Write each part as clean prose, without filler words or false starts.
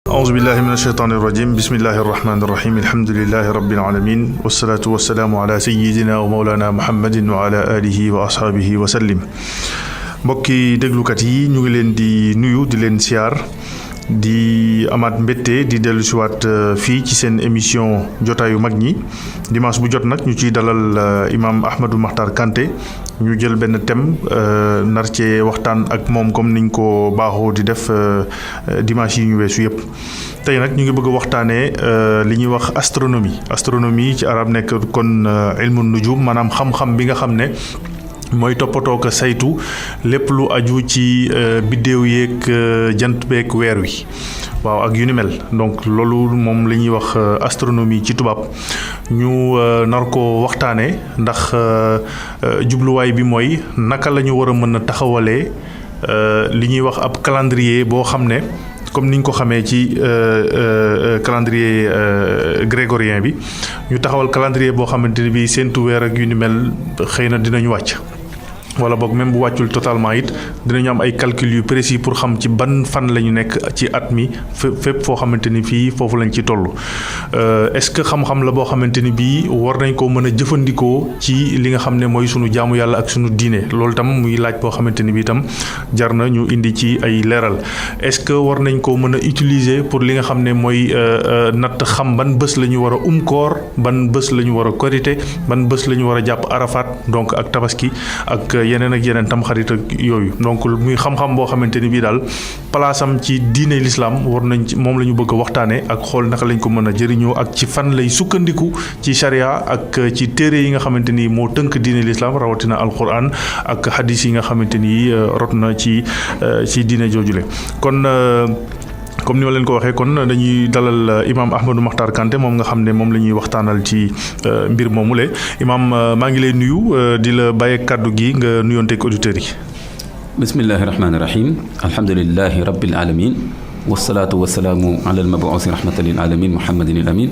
أعوذ بالله من الشيطان الرجيم بسم الله الرحمن الرحيم الحمد لله رب العالمين والصلاة والسلام على سيدنا ومولانا محمد وعلى آله وأصحابه وسلم mbokki déglukat yi ñu ngi leen di nuyu di leen siyaar di amaat mbette di dellu siwaat fii ci seen émission jotaayu mag ñi dimanche bu jot nag ñu ciy dalal imam Ahmadou Makhtar Kanté ñu jël benn thème nar cee waxtaan ak moom comme niñ ko baaxoo di def dimanche yi ñu weesu yëpp tey nag ñu ngi bëgg a waxtaanee li ñuy wax astronomie ci arab nekk kon ilmu nujum maanaam xam-xam bi nga xam ne mooy toppatoo ko saytu lépp lu aju ci biddéew yeeg jant beeg weer wi waaw ak yu ni mel donc loolu moom la ñuy wax astronomie ci tubaab ñu nar ko waxtaanee ndax jubluwaay bi mooy naka la ñu war a mën a taxawalee li ñuy wax ab calendrier boo xam ne comme niñ ko xamee ci calendrier grégorien bi ñu taxawal calendrier boo xamante ne bii séntu weer ak yu ni mel xëy na dinañu wàcc wala boog même bu wàccul totalement it dinañu am ay calcul yu précis pour xam ci ban fan la ñu nekk ci at mi fépp foo xamante ni fii foofu lañ ci toll est-ce que xam-xam la boo xamante ni bii war nañ koo mën a jëfandikoo ci li nga xam ne mooy sunu jaamu yàlla ak sunu diine loolu tam muy laaj boo xamante ni bii tam jar na ñu indi ci ay leeral est-ce que war nañ koo mën a utiliser pour li nga xam ne mooy natt xam ban bés la ñu war a koor ban bés la ñu war a korité ban bés la ñu war a jàpp arafat donc ak tabaski ak yeneen ak yeneen tam xarit ak yooyu donc muy xam-xam boo xamante ni bii daal palaasam ci diine l'islam war nañ ci moom la ñu bëgg a waxtaanee ak xool naka lañ ko mën a jëriñoo ak ci fan lay sukkandiku ci charia ak ci téere yi nga xamante ni moo tënk diine l'islam rawatina alquran ak hadis yi nga xamante ni rot na ci diine joojule kon comme ni ma leen ko waxee kon dañuy dalal imam Ahmadou Makhtar Kanté moom nga xam ne moom la ñuy waxtaanal ci mbir moomule imam maa ngi lay nuyu di la bàyyi kàddu gi nga nuyonteeg auditeurs yi. bismillahi rahmaani rahim alhamdulillahi rabbil alamin wasalaatu wasalaamu ala almabuusi rahmatan lil alamin muhammadin al amin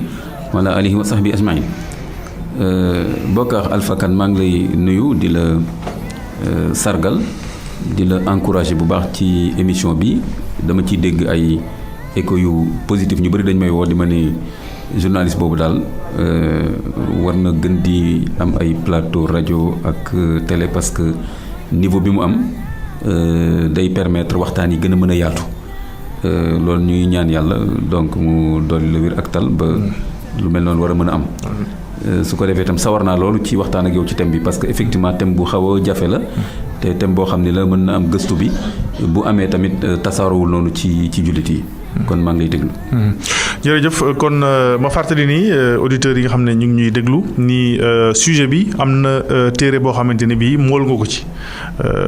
wa ala alihi wa sahbi ajmain Bokar Alpha Kane maa ngi lay nuyu di la sargal di la encourager bu baax ci émission bi dama ciy dégg ay écho yu positif ñu bëri dañ may woo di ma ni journaliste boobu daal war na gën di am ay plateau rajo ak télé parce que niveau bi mu am day permettre waxtaan yi gën a mën a yaatu loolu ñuy ñaan yàlla donc mu dolli la wér ak tal ba lu mel noonu war a mën a am su ko defee itam sawar naa loolu ci waxtaan ak yow ci thème bi parce que effectivement thème bu xaw a jafe la te thème boo xam ne la mën na am gëstu bi bu amee tamit tasaaroowul noonu ci jullit yi kon maa ngi lay déglu. jërëjëf kon ma fàttali ni auditeurs yi nga xam ne ñu ngi ñuy déglu ni sujet bi am na téere boo xamante ne bii mool nga ko ci.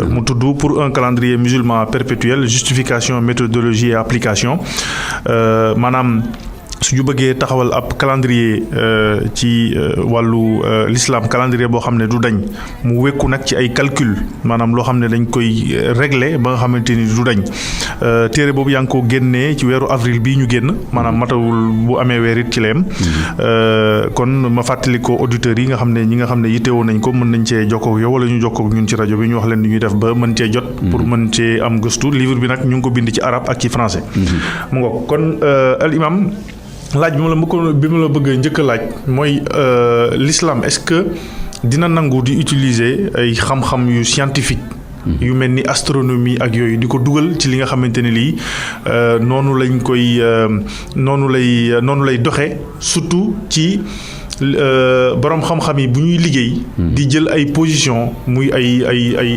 mu tudd pour un calendrier musulman perpétuel justification méthodologie et application maanaam. su ñu bëggee taxawal ab calendrier ci wàllu l'islam calendrier boo xam ne du dañ mu wekku nag ci ay calcul maanaam loo xam ne dañ koy régler ba nga xamante ni du dañ téere boobu yaa ngi ko génnee ci weeru avril bii ñu génn maanaam matawul bu amee weer it ci leem kon ma fàttali ko auditeurs yi nga xam ne ñi nga xam ne yittewoo nañ ko mën nañ cee jokkoo ak yow wala ñu jokkoo ak ñun ci rajo bi ñu wax leen ni ñuy def ba mën cee jot pour mën cee am gëstu livre bi nag ñu ngi ko bind ci arabe ak ci français mu ngoog kon al imam laaj bi ma la bëgg njëkk a laaj mooy l'islam est-ce que dina nangu di utiliser ay xam-xam yu scientifique yu mel ni astronomie ak yooyu di ko dugal ci li nga xamante ne lii noonu lay doxe surtout ci borom xam-xam yi bu ñuy liggéey di jël ay position muy ay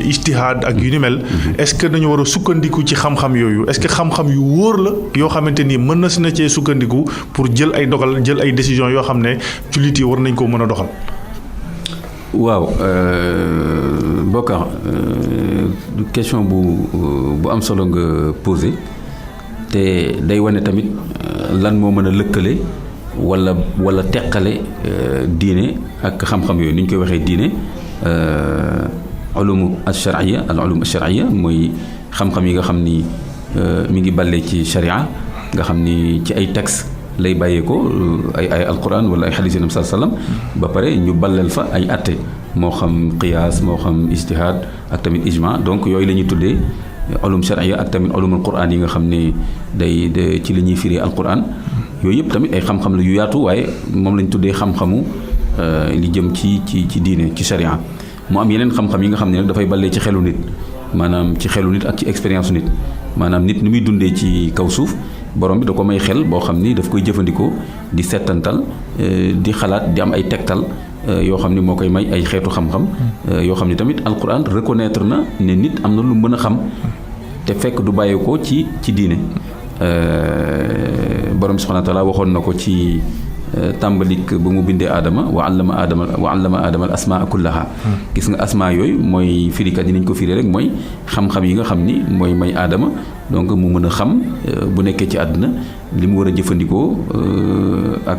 ijtihaad ak yu ni mel est-ce que dañu war a sukkandiku ci xam-xam yooyu est-ce que xam-xam yu wóor la yoo xamante ni mën na si na cee sukkandiku pour jël ay dogal jël ay décision yoo xam ne jullit yi war nañ koo mën a doxal. waaw Bokar question bu am solo nga posé te day wane tamit lan moo mën a lëkkale wala teqale diine ak xam-xam yooyu ni ñu koy waxee diine ulum al-shar'iyya al-ulum al-shar'iyya mooy xam-xam yi nga xam ni mi ngi balle ci sharia nga xam ni ci ay texte lay bàyyeekoo ay alquran wala ay xadiis yi Nabi sallallahu alayhi wasallam ba pare ñu balleel fa ay atte moo xam qiyaas moo xam ijtihaad ak tamit ijma donc yooyu la ñuy tuddee ulum shar'iyya ak tamit ulumul Qur'an yi nga xam ne day ci li ñuy firi alquran yooyu yëpp tamit ay xam-xam la yu yaatu waaye moom lañ tuddee xam-xamu li jëm ci diine ci sharia mu am yeneen xam-xam yi nga xam ne nag dafay ballee ci xelu nit maanaam ci xelu nit ak ci expérience nit maanaam nit ni muy dundee ci kaw suuf borom bi da ko may xel boo xam ni daf koy jëfandikoo di settantal di xalaat di am ay tegtal yoo xam ni moo koy may ay xeetu xam-xam yoo xam ni tamit alquran reconnaître na ne nit am na lu mën a xam te fekk du bàyyeekoo ci diine borom bi subhanahu wa taala waxoon na ko ci tàmbalik ba mu bindee aadama wa allama aadama al asmaa kullaha gis nga asmaa yooyu mooy firikat yi nañ ko firi rek mooy xam-xam yi nga xam ni mooy may aadama donc mu mën a xam bu nekkee ci àddina li mu war a jëfandikoo ak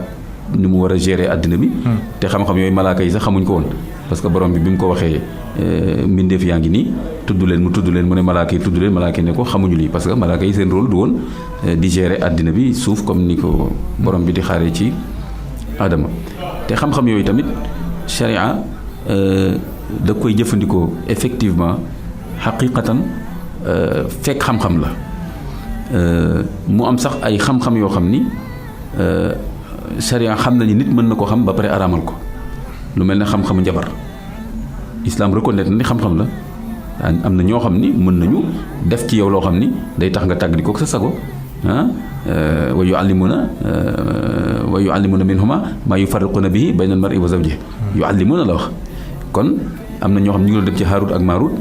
ni mu war a gérer àddina bi te xam-xam yooyu malaaka yi sax xamuñ ko woon parce que borom bi mu ko waxee mbindeef yaa ngi nii tudd leen mu ne malaaka yi tudd leen malaaka yi ne ko xamuñu lii parce que malaaka yi seen rôle du woon di gérer àddina bi suuf comme ni ko borom bi di xaaree ci Adama te xam-xam yooyu tamit sharia da koy jëfandikoo effectivement xaqiqatan fekk xam-xam la mu am sax ay xam-xam yoo xam ni sharia xam nañu nit mën na ko xam ba pare araamal ko lu mel ne xam-xamu njabar islam reconnaître na ni xam-xam la am na ñoo xam ni mën nañu def ci yow loo xam ni day tax nga tàgg di ko sa sago wa yuallimuna minhuma maa yufarriquna bihi bayna al-mar'i wa zawjihi yuallimuna la wax kon am na ñoo xam ne ñu ngi doon dem ci Haarut ak Maarut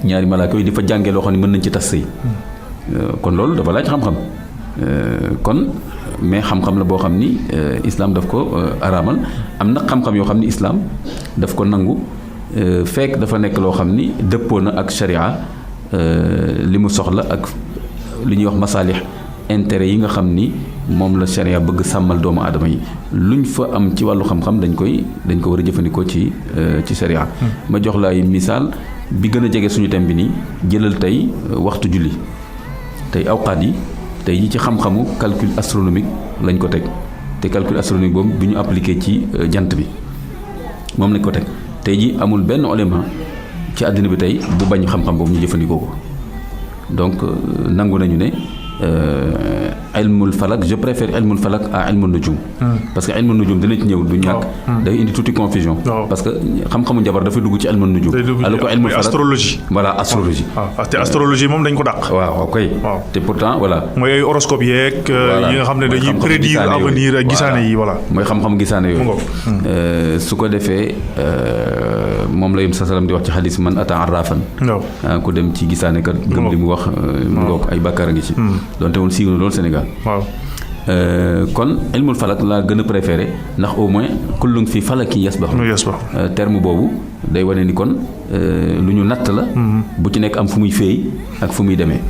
ñaari malaaka yooyu di fa jàngee loo xam ne mën nañ ci tas sëy kon loolu dafa laaj xam-xam kon mais xam-xam la boo xam ni islam daf ko araamal am na xam-xam yoo xam ni islam daf ko nangu fekk dafa nekk loo xam ni dëppoo na ak sharia li mu soxla ak li ñuy wax masaalix intérêt yi nga xam ni moom la sharia bëgg sàmmal doomu aadama yi luñ fa am ci wàllu xam-xam dañ ko war a jëfandikoo ci sharia ma jox la ay misaal bi gën a jege suñu thème bi nii jëlal tey waxtu julli tey awqaat yi tey yi ci xam-xamu calcul astronomique lañ ko teg te calcul astronomique boobu bi ñu appliqué ci jant bi moom lañ ko teg tey ji amul benn ulama ci àddina bi tey bu bañ xam-xam boobu ñu jëfandikoo ko donc nangu nañu ne ilmul falak je préfère ilmul falak à ilmul nujum parce que ilmul nujum dina ci ñëw du ñàkk day indi tuuti confusion parce que xam-xamu njabar dafay dugg ci ilmul nujum alors que ilmul falak astrologie voilà astrologie te astrologie moom dañ ko dàq waaw ok te pourtant voilà mooy ay horoscope yeeg yi nga xam ne dañuy prédire avenir ak gisaane yi voilà mooy xam-xam gisaane yooyu su ko defee moom la yim sa salam di wax ci xadis man ata arrafan ku dem ci gisaane kat gëm li mu wax mu ngoog ay bàkkaar a ngi ci donte woon siiw na loolu Sénégal waaw kon ilmul falak laa gën a préféré ndax au moins kullun fi falaki yasbax terme boobu day wane ni kon lu ñu natt la bu ci nekk am fu muy féey ak fu muy demee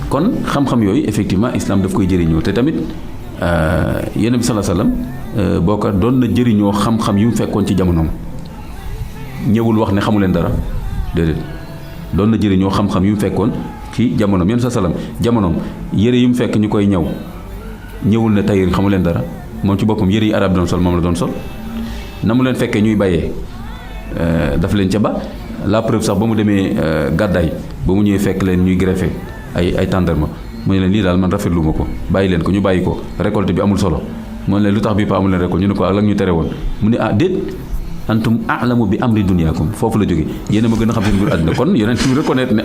kon xam-xam yooyu effectivement islam daf koy jëriñoo te tamit Yonent bi sallallahu alayhi wasallam boo ko doon na jëriñoo xam-xam yu mu fekkoon ci jamonoom ñëwul wax ne xamu leen dara déedéet doon na jëriñoo xam-xam yu mu fekkoon ci jamonoom Yonent sallallahu alayhi wasallam jamonoom yëre yu mu fekk ñu koy ñëw ñëwul ne tailleur xamu leen dara moom ci boppam yëre yi arab doon sol moom la doon sol na mu leen fekkee ñuy bàyyee daf leen ca ba la preuve sax ba mu demee gàddaay ba mu ñëwee fekk leen ñuy greffé ay tàndarma mu ne leen lii daal man rafetlu ma ko bàyyi leen ko ñu bàyyi ko récolte bi amul solo mu ne leen lu tax bii pa amul leen récolte ñu ne ko ak la ñu tere woon mu ne déet antum a'lamu bi amri duniyaakum foofu la jóge yéen a ma gën a xam seen mbir àddina kon yeneen fi reconnaître ne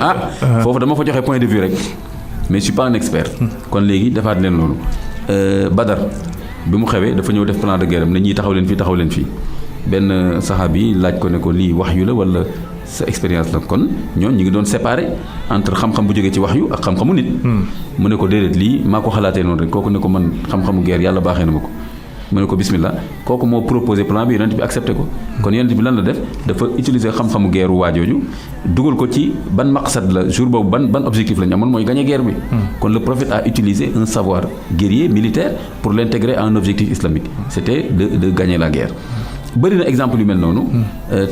foofu dama fa joxe point de vue rek mais je suis pas un expert kon léegi defaat leen loolu Badar bi mu xewee dafa ñëw def plan de guerre am ne ñii taxaw leen fii benn saxaabi laaj ko ne ko lii wahyu la wala sa expérience la kon ñoon ñi ngi doon séparer entre xam-xam bu jógee ci wahyu ak xam-xamu nit mu ne ko déedéet lii maa ko xalaatee noonu rek kooku ne ko man xam-xamu guerre yàlla baaxee na ma ko mu ne ko bismillah kooku moo proposé plan bi yonent bi accepté ko kon yonent bi lan la def dafa utiliser xam-xamu guerre waajooju dugal ko ci ban maqsad la jour boobu ban objectif la ñu amoon mooy gagner guerre bi kon le prophète a utilisé un savoir guerrier militaire pour l'intégrer à un objectif islamique c'était de gagner la guerre bëri na exemple yu mel noonu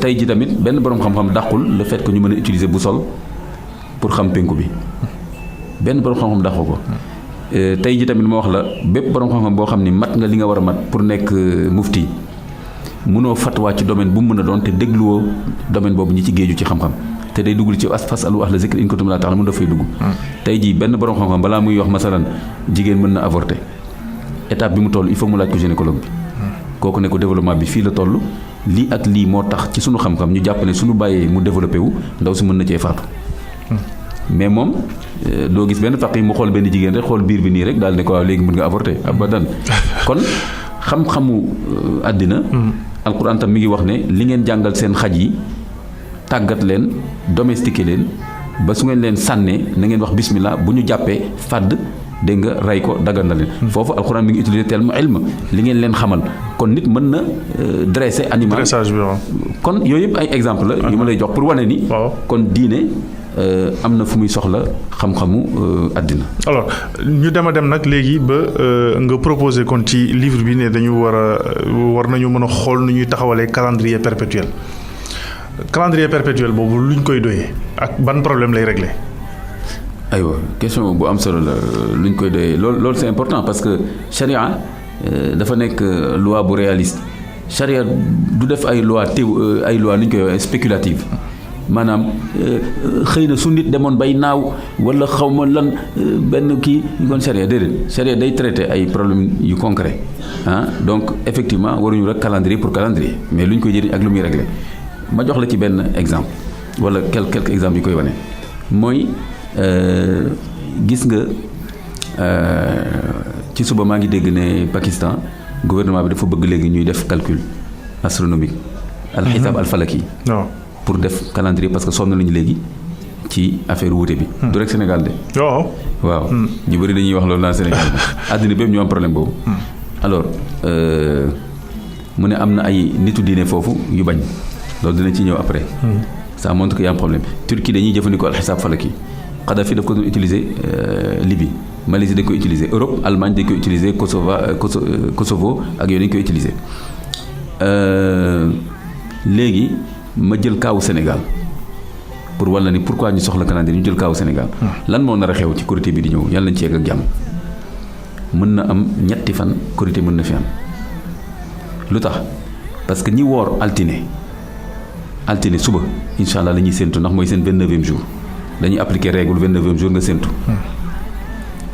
tey ji tamit benn boroom xam-xam dàqul le fait que ñu mën a utiliser boussole pour xam penku bi benn boroom xam-xam dàqu ko tey ji tamit ma wax la bépp boroom xam-xam boo xam ni mat nga li nga war a mat pour nekk mufti mënoo fatwa ci domaine bu mu mën a doon te dégluwoo domaine boobu ñi ci géeju ci xam-xam te day dugg ci fasalu ahla zikri in kuntum laa ta'lamuun dafay dugg. tey jii benn borom xam-xam balaa muy wax masalan jigéen mën na avorter étape bi mu toll il faut mu laaj ko gynécologue bi. kooku ne ko développement bi fii la toll lii ak lii moo tax ci sunu xam-xam ñu jàpp ne suñu bàyyee mu développé wu ndaw si mën na cee faatu. mais moom doo gis benn faq yi mu xool benn jigéen rek xool biir bi nii rek daal ne ko waaw léegi mën nga avorter abadan kon xam-xamu àddina. alquran tam mi ngi wax ne li ngeen jàngal seen xaj yi tàggat leen domestiquer leen ba su ngeen leen sànnee na ngeen wax bismillah bu ñu jàppee fàdd dégg nga rey ko daggal na leen. foofu alquran mi ngi utiliser terme ilm li ngeen leen xamal kon nit mën na dresser animal. dressage bi waaw. kon yooyu yëpp ay exemple la yu ma lay jox pour wane ni. kon diine am na fu muy soxla xam-xamu àddina. alors ñu dem nag léegi ba nga proposé kon ci livre bi ne dañu war nañu mën a xool nu ñuy taxawalee calendrier perpétuel boobu luñ koy doyee ak ban problème lay régler. aywa question bu am solo la luñ koy doyee loolu c'est important parce que charia dafa nekk loi bu réaliste charia du def ay loi lu ñu koy spéculative. maanaam xëy na su nit demoon bay naaw wala xaw ma lan benn kii kon charia déedéet charia day traiter ay problèmes yu concret donc effectivement waruñu rek calendrier pour calendrier mais lu ñu koy jëriñ ak lu muy régler ma jox la ci benn exemple wala quelques exemples yu koy wane mooy gis nga ci suba maa ngi dégg ne Pakistan gouvernement bi dafa bëgg léegi ñuy def calcul astronomique al xisaab al falaki pour def calendrier parce que sonn nañu léegi ci affaire wuute bi. du rek Sénégal de. waaw ñu bëri dañuy wax loolu naa Sénégal àddina bépp ñu am problème boobu. alors mu ne am na ay nitu diine foofu yu bañ loolu dina ci ñëw après. ça montre que y a un problème Turquie dañuy jëfandikoo alxisaab falaki Kadhafi daf ko doon utiliser Libye Malaisie dañ koy utiliser Europe Allemagne dañ koy utiliser Kosovo ak yooyu dañ koy utiliser léegi. ma jël kaawu Sénégal pour walla ni pourquoi ñu soxla calendrier ñu jël kaawu Sénégal. lan moo nar a xew ci Korité bi di ñëw yàlla nañ ci yegg ak jàmm mën na am ñetti fan Korité mën na fi am lu tax parce que ñi woor altine suba incha allah la ñuy séntu ndax mooy seen 29e jour dañuy appliquer règle 29e jour nga séntu.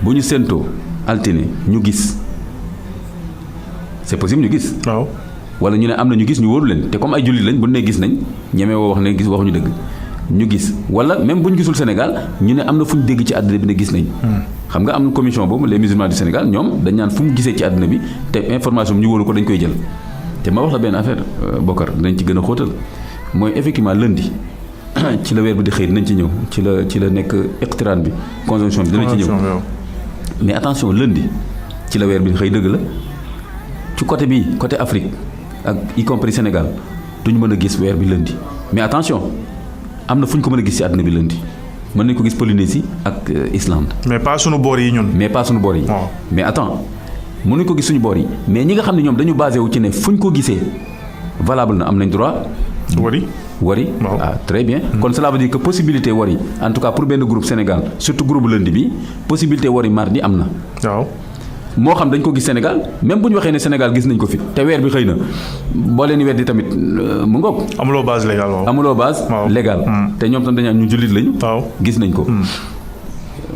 bu ñu séntoo altine ñu gis c'est possible ñu gis. waaw. wala ñu ne am na ñu gis ñu wóoru leen te comme ay jullit lañ bu ne gis nañ ñeme woo wax ne gis waxuñu dëgg ñu gis wala même bu ñu gisul Sénégal ñu ne am na fu ñu dégg ci àddina bi ne gis nañ. xam nga am na commission boobu les musulmans du Sénégal ñoom dañ naan fu mu gisee ci àddina bi te information bi ñu wóoru ko dañ koy jël te ma wax la benn affaire Bokar dinañ ci gën a xóotal mooy effectivement lundi ci la weer bi di xëy dinañ ci ñëw ci la nekk iqtiraan bi conjonction bi dinañ ci ñëw mais attention lundi ci la weer bi di xëy dëgg la ci côté bi côté Afrique ak y compris Sénégal duñu mën a gis weer bi lundi mais attention am na fu ñu ko mën a gis ci àdduna bi lundi mën nañu ko gis Polynésie ak Islande. mais pas sunu boor yi ñun. mais pas sunu boor yi. mais attends mënuñu ko gis suñu boor yi mais ñi nga xam ne ñoom dañu basé wu ci ne fu ñu ko gisee valable na am nañ droit. wari très bien. kon cela veut dire que possibilité wari en tout cas pour benn groupe Sénégal surtout groupe lundi bi possibilité wari mardi am na. waaw. moo xam dañ ko gis Sénégal même bu ñu waxee ne Sénégal gis nañ ko fi te weer bi xëy na boo leen weddi tamit mu ngoog. amuloo base légale waaw. amuloo base légale. te ñoom tam dañu ñu jullit lañu. gis nañ ko.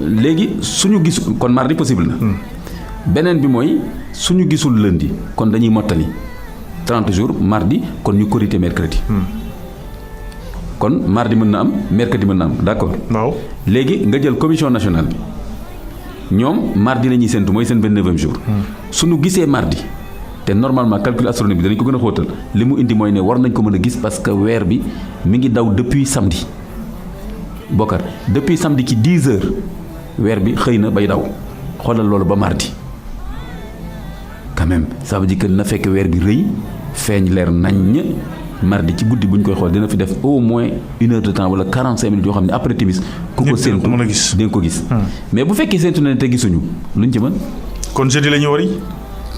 léegi suñu gis kon mardi possible na. beneen bi mooy suñu gisul lundi kon dañuy mottali 30 jours mardi kon ñu korité mercredi. kon mardi mën na am mercredi mën na am d'accord. waaw léegi nga jël commission nationale bi. ñoom mardi la ñuy séntu mooy seen 29e jour. suñu gisee mardi te normalement calcul astronomique danañ ko gën a xóotal li mu indi mooy ne war nañ ko mën a gis parce que weer bi mi ngi daw depuis samedi. Bokar depuis samedi ci 10 heures weer bi xëy na bay daw xoolal loolu ba mardi quand même ça veut dire que na fekk weer bi rëy feeñ leer naññ mardi ci guddi bu ñu koy xool dina fi def au moins 1 heure de temps wala 45 minutes yoo xam ne après timis ku ko séntu di nga ko gis. mais bu fekkee séntu na te gisuñu luñ ci mën. kon jeudi la ñu wari.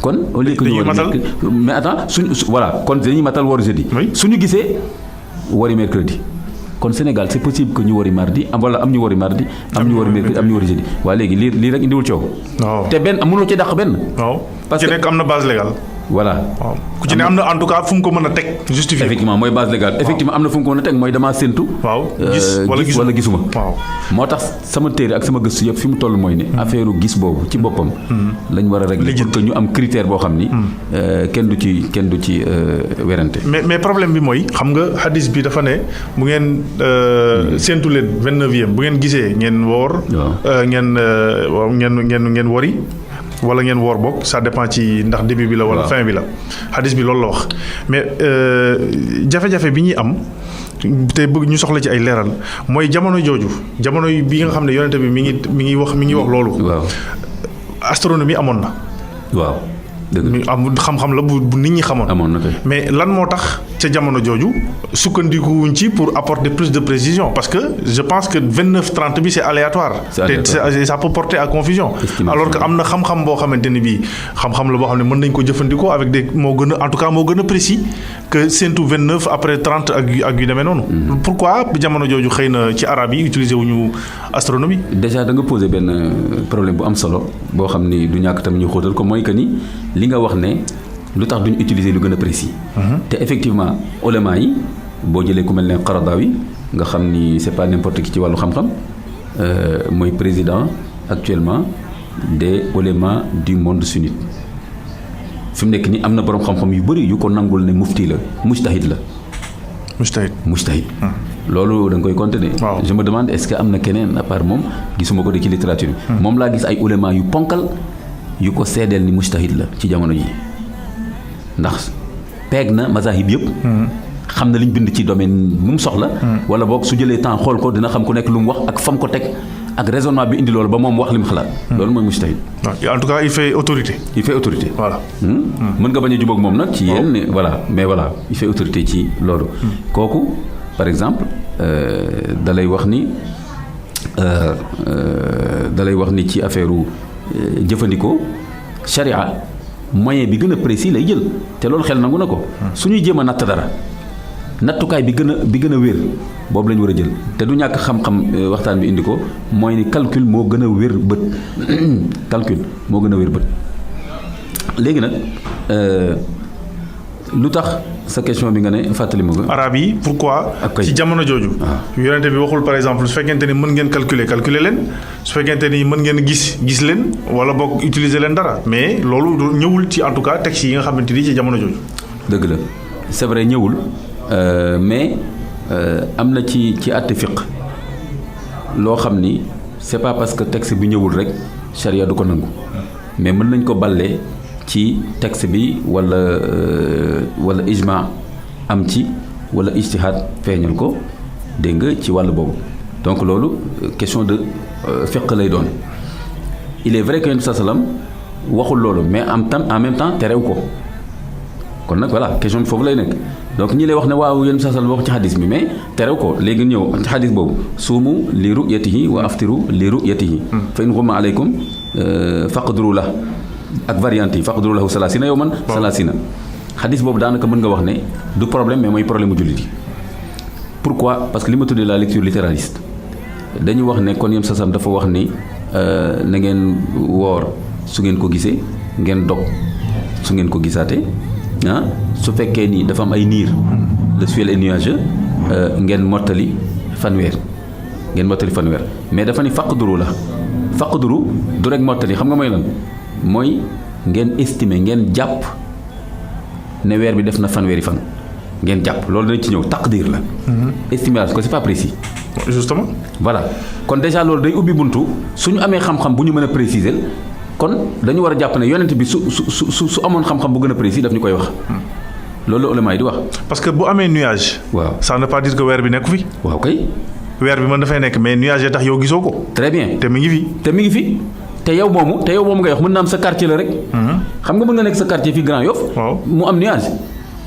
kon au lieu que ñu wari mais attends voilà kon dañuy matal war jeudi. suñu gisee wari mercredi. kon Sénégal c'est possible que ñu wari mardi wala am ñu wari mardi am ñu wari mercredi am ñu wari jeudi waaye léegi lii rek indiwul coow. waaw te benn mënoo ci dàq benn. waaw parce que nekk am na base légale. voilà. waaw ku ci ne am na en tout cas fu mu ko mën a teg justifié. effectivement mooy base légale. effectivement am na fu mu ko mën a teg mooy damaa séntu. waaw gis wala gisuma. waaw moo tax sama téere ak sama gëstu yëpp fi mu toll mooy ne. affaire gis boobu ci boppam. lañ war a régler pour que ñu am critère boo xam ni. kenn du ci werante. mais problème bi mooy xam nga hadis bi dafa ne bu ngeen séntu leen 29e bu ngeen gisee ngeen woor. ngeen wori. wala ngeen woor bokk ça dépend ci ndax début bi la wala fin bi la hadis bi loolu la wax mais jafe-jafe bi ñuy am te bëgg ñu soxla ci ay leeral mooy jamono jooju jamono bi nga xam ne yonente bi mi ngi wax loolu. waaw astronomie amoon na. waaw dëgg am xam-xam la bu nit ñi xamoon. amoon na kay mais lan moo tax ca jamono jooju sukkandikuwuñ ci pour apporter plus de précision parce que je pense que 29-30 bi c'est aléatoire. te ça peut porter à confusion. alors que am na xam-xam boo xamante ni bii xam-xam la boo xam ne mën nañ ko jëfandikoo avec des moo gën a en tout cas moo gën a précis que séntu 29 après 30 ak yu demee noonu. pourquoi jamono jooju xëy na ci arabe yi utiliser wuñu astronomie. déjà da nga posé benn problème bu am solo boo xam ni du ñàkk tam ñu xóotal ko mooy que ni li nga wax ne. lu tax duñ utiliser lu gën a précis. te effectivement ulama yi boo jëlee ku mel ne Qaradawi nga xam ni c'est pas n'importe qui ci wàllu xam-xam mooy président actuellement des ulémas du monde sunnite fi mu nekk nii am na borom xam-xam yu bëri yu ko nangul ne mufti la mujtahid la. mujtahid. loolu da nga koy compter. je me demande est-ce que am na keneen à part moom gisuma ko de ci littérature bi. moom laa gis ay ulémas yu ponkal yu ko seedeel ni mujtahid la ci jamono ji. ndax peeg na mazahib yëpp. xam na li ñu bind ci domaine bu mu soxla. wala boog su jëlee temps xool ko dina xam ku nekk lu mu wax ak fam ko teg ak raisonnement bi indi loolu ba moom wax li mu xalaat. loolu mooy mujtahid. en tout cas il fait autorité. voilà. mën nga bañ a jubóog moom nag. ci yenn voilà mais voilà il fait autorité ci loolu. kooku par exemple dalay wax ni ci affaire jëfandikoo charia. moyen bi gën a précis lay jël te loolu xel nangu na ko. su ñuy jéem a natt dara nattukaay bi gën a wér boobu la ñu war a jël te du ñàkk xam-xam waxtaan bi indi ko mooy ni calcul moo gën a wér bët calcul moo gën a wér bët. léegi nag lu tax sa question bi nga ne fàttali ma ko. arabe yi pourquoi. ci jamono jooju. yonente bi waxul par exemple su fekkente ni mën ngeen calculer leen su fekkente ni mën ngeen gis leen wala boog utiliser leen dara mais loolu ñëwul ci en tout cas texte yi nga xamante ni ci jamono jooju. dëgg la c'est vrai ñëwul mais am na ci àtte fiq loo xam ni c'est pas parce que texte bi ñëwul rek charia du ko nangu mais mën nañ ko ballee ci texte bi wala ijma am ci wala ijtihaad feeñal ko dégg nga ci wàll boobu donc loolu question de fiqh lay doon il est vrai que Yonent bi sallam waxul loolu mais en même temps terew ko kon nag voilà question bi foofu lay nekk donc ñi lay wax ne waaw Yonent bi sallam wax ci xadis bi mais terew ko léegi ñëw ci xadis boobu suumu li ru'yatihi wa aftiru li ru'yatihi fa in ghumma alaykum faqduru la ak variante yi faqduru lahu salaasina yawman salaasina xadis boobu daanaka mën nga wax ne du problème mais mooy problème mu jullit yi pourquoi parce que li ma tuddee la lecture littéraliste dañu wax ne kon yem sasam dafa wax ni na ngeen woor su ngeen ko gisee ngeen dog su ngeen ko gisaatee su fekkee ni dafa am ay niir le ciel est nuageux ngeen mottali fanweer mais dafa ni faqduru la faqduru du rek mottali xam nga mooy lan mooy ngeen estimer ngeen jàpp ne weer bi def na fanweeri fan ngeen jàpp loolu dañ ci ñëw taqdir la. estimation ko c'est pas précis. justement. voilà kon déjà loolu day ubbi buntu suñu amee xam-xam bu ñu mën a préciser kon dañu war a jàpp ne yonent bi su amoon xam-xam bu gën a précis daf ñu koy wax. loolu la ulama yi di wax. parce que bu amee nuage. waaw ça ne veut pas dire que weer bi nekku fi. waaw kay. weer bi mën dafay nekk mais nuage yi tax yow gisoo ko. très bien te mi ngi fi. te yow moomu ngay wax mën na am sa quartier la rek. xam nga mën nga nekk sa quartier fii Grand Yoff. mu am nuage.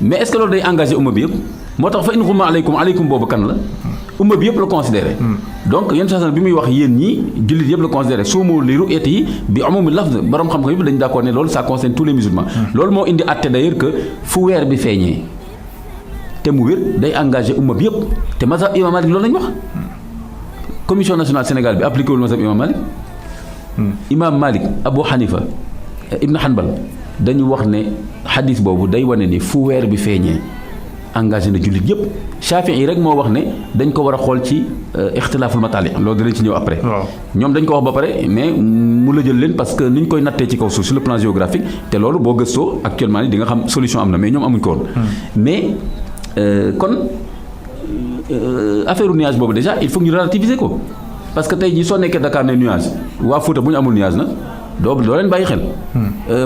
mais est-ce que loolu day engagé umma bi yëpp moo tax fa in xumma aleykum boobu kan la. umma bi yëpp la considéré. donc yenn saa bi muy wax yéen ñii jullit yëpp la considéré suumu li ru'yatihi bi umumi lafz borom xam-xam yëpp dañu d'accord ne loolu ça concerne tous les musulmans. loolu moo indi àtte d'ailleurs que fu weer bi feeñee te mu wér day engagé umma bi yëpp te mazhab imam Malik loolu lañu wax. commission nationale Sénégal bi appliqué wul mazhab imam Malik. imam Malik Abu Hanifa Ibn Hanbal dañu wax ne xadis boobu day wane ni fu weer bi feeñee engagé na jullit yëpp Shafii yi rek moo wax ne dañ ko war a xool ci ixtilaaful mataali loolu dinañ ci ñëw après. ñoom dañ ko wax ba pare mais mu la jël leen parce que ni ñu koy nattee ci kaw suuf sur le plan géographique te loolu boo gëstoo actuellement ni di nga xam solution am na mais ñoom amuñ ko woon. mais kon affaire nuage boobu déjà il faut ñu relativiser ko parce que tey jii soo nekkee Dakar ne nuage waa Fouta bu ñu amul nuage nag doo leen bàyyi xel.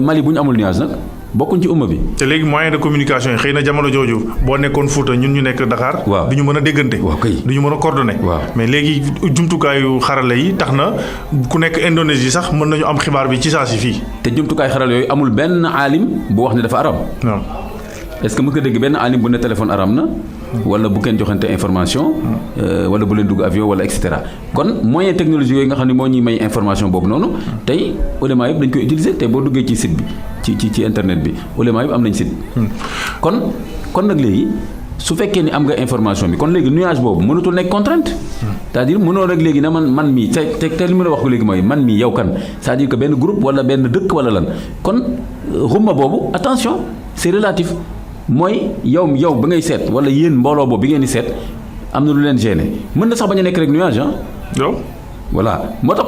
Mali bu ñu amul nuage nag. bokkuñ ci umma bi. te léegi moyen de communication yi xëy na jamono jooju boo nekkoon Fouta ñun ñu nekk Dakar. waaw du ñu mën a déggante. waaw kay du ñu mën a coordonné. waaw mais léegi jumtukaayu xarala yi tax na ku nekk Indonésie sax mën nañu am xibaar bi ci saa si fii. te jumtukaay xarala yooyu amul benn aalim bu wax ne dafa aram. waaw est-ce que mu ko dégg benn aalim bu ne téléphone aram na. wala bu kenn joxante information. wala bu leen dugg avion wala et cetera. kon moyen technologie yooyu nga xam ne moo ñuy may information boobu noonu tey ulama yëpp dañ koy utiliser te boo duggee ci site bi ci internet bi ulama yëpp am nañ site. kon nag léegi su fekkee ni am nga information bi kon léegi nuage boobu mënatul nekk contrainte. c'est-à-dire mënoo rek léegi ne man mii te li ma la wax ko léegi mooy man mii yow kan c'est-à-dire que benn groupe wala benn dëkk wala lan kon xumma boobu attention c'est relatif. mooy yow ba ngay seet wala yéen mbooloo boobu bi ngeen di seet am na lu leen gêné mën na sax bañ a nekk rek nuage ah. yow. voilà moo tax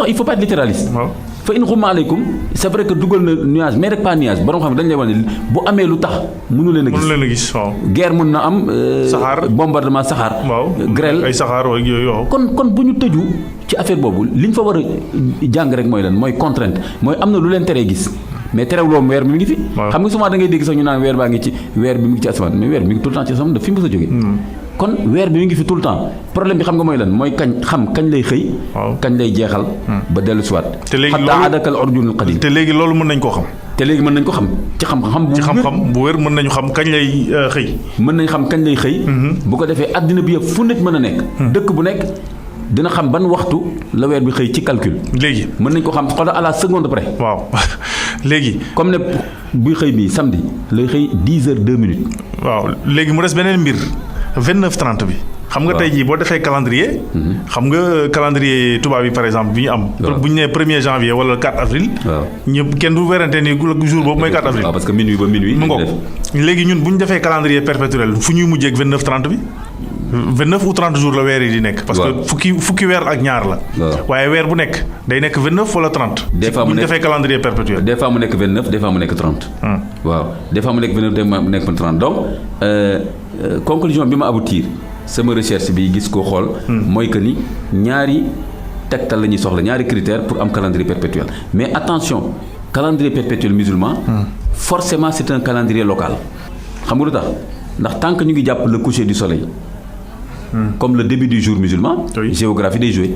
il faut pas être littéraliste. waaw fa in xumma aleykum c'est vrai que dugal na nuage mais rek pas nuage borom xam ne dañu lay wax ne bu amee lu tax mënu leen a gis. waaw. guerre mën na am. saxaar bombardement saxaar. waaw grêle ay saxaar ak yooyu waaw. kon bu ñu tëju ci affaire boobu li ñu fa war a jàng rek mooy lan mooy contrainte mooy am na lu leen teree gis. mais terewuloo weer bi mi ngi fi. xam nga souvent da ngay dégg sax ñu naan weer bi mi ngi ci asamaan mais weer bi mi ngi tout le temps ci asamaan daf fi mës a jógee. kon weer bi mi ngi fi tout le temps problème bi xam nga mooy lan mooy kañ lay xëy. kañ lay jeexal. ba dellu si waat. te léegi loolu xataa adakal urjunul qadim. te léegi loolu mën nañ koo xam. ci xam-xam bu wér mën nañu xam kañ lay xëy. mën nañ xam kañ lay xëy. bu ko defee addina bi yëpp fu nit mën a nekk. dëkk bu nekk. dina xam ban waxtu la weer bi xëy ci calcul. léegi mën nañ ko xam xoolal à la seconde près. waaw léegi. comme ne buy xëy bi samedi lay xëy 10h02. waaw léegi mu des beneen mbir 29:30 bi. xam nga tey jii boo defee calendrier. xam nga calendrier tubaab yi par exemple bi ñu am. bu ñu nee 1er janvier wala 4 avril. ñëpp kenn du werante ni jour boobu mooy 4 avril. waaw parce que minuit ba minuit. mu ngoog léegi ñun bu ñu defee calendrier perpétuel fu ñuy mujjee ak 29:30 bi. 29 ou 30 jours la weer yi di nekk. parce que fukki weer ak ñaar la. waaye weer bu nekk day nekk 29 wala 30. des fois mu nekk bu ñu defee calendrier perpétuel. des fois mu nekk 29 des fois mu nekk 30. waaw des fois mu nekk 29 des fois mu nekk 30 donc conclusion bi ma aboutir sama recherche bi gis ko xool. mooy que ni ñaari tegtal la ñuy soxla ñaari critères pour am calendrier perpétuel mais attention calendrier perpétuel musulman. forcément c'est un calendrier local. xam nga lu tax ndax tant que ñu ngi jàpp le coucher du soleil. comme le début du jour musulman. géographie day jouer.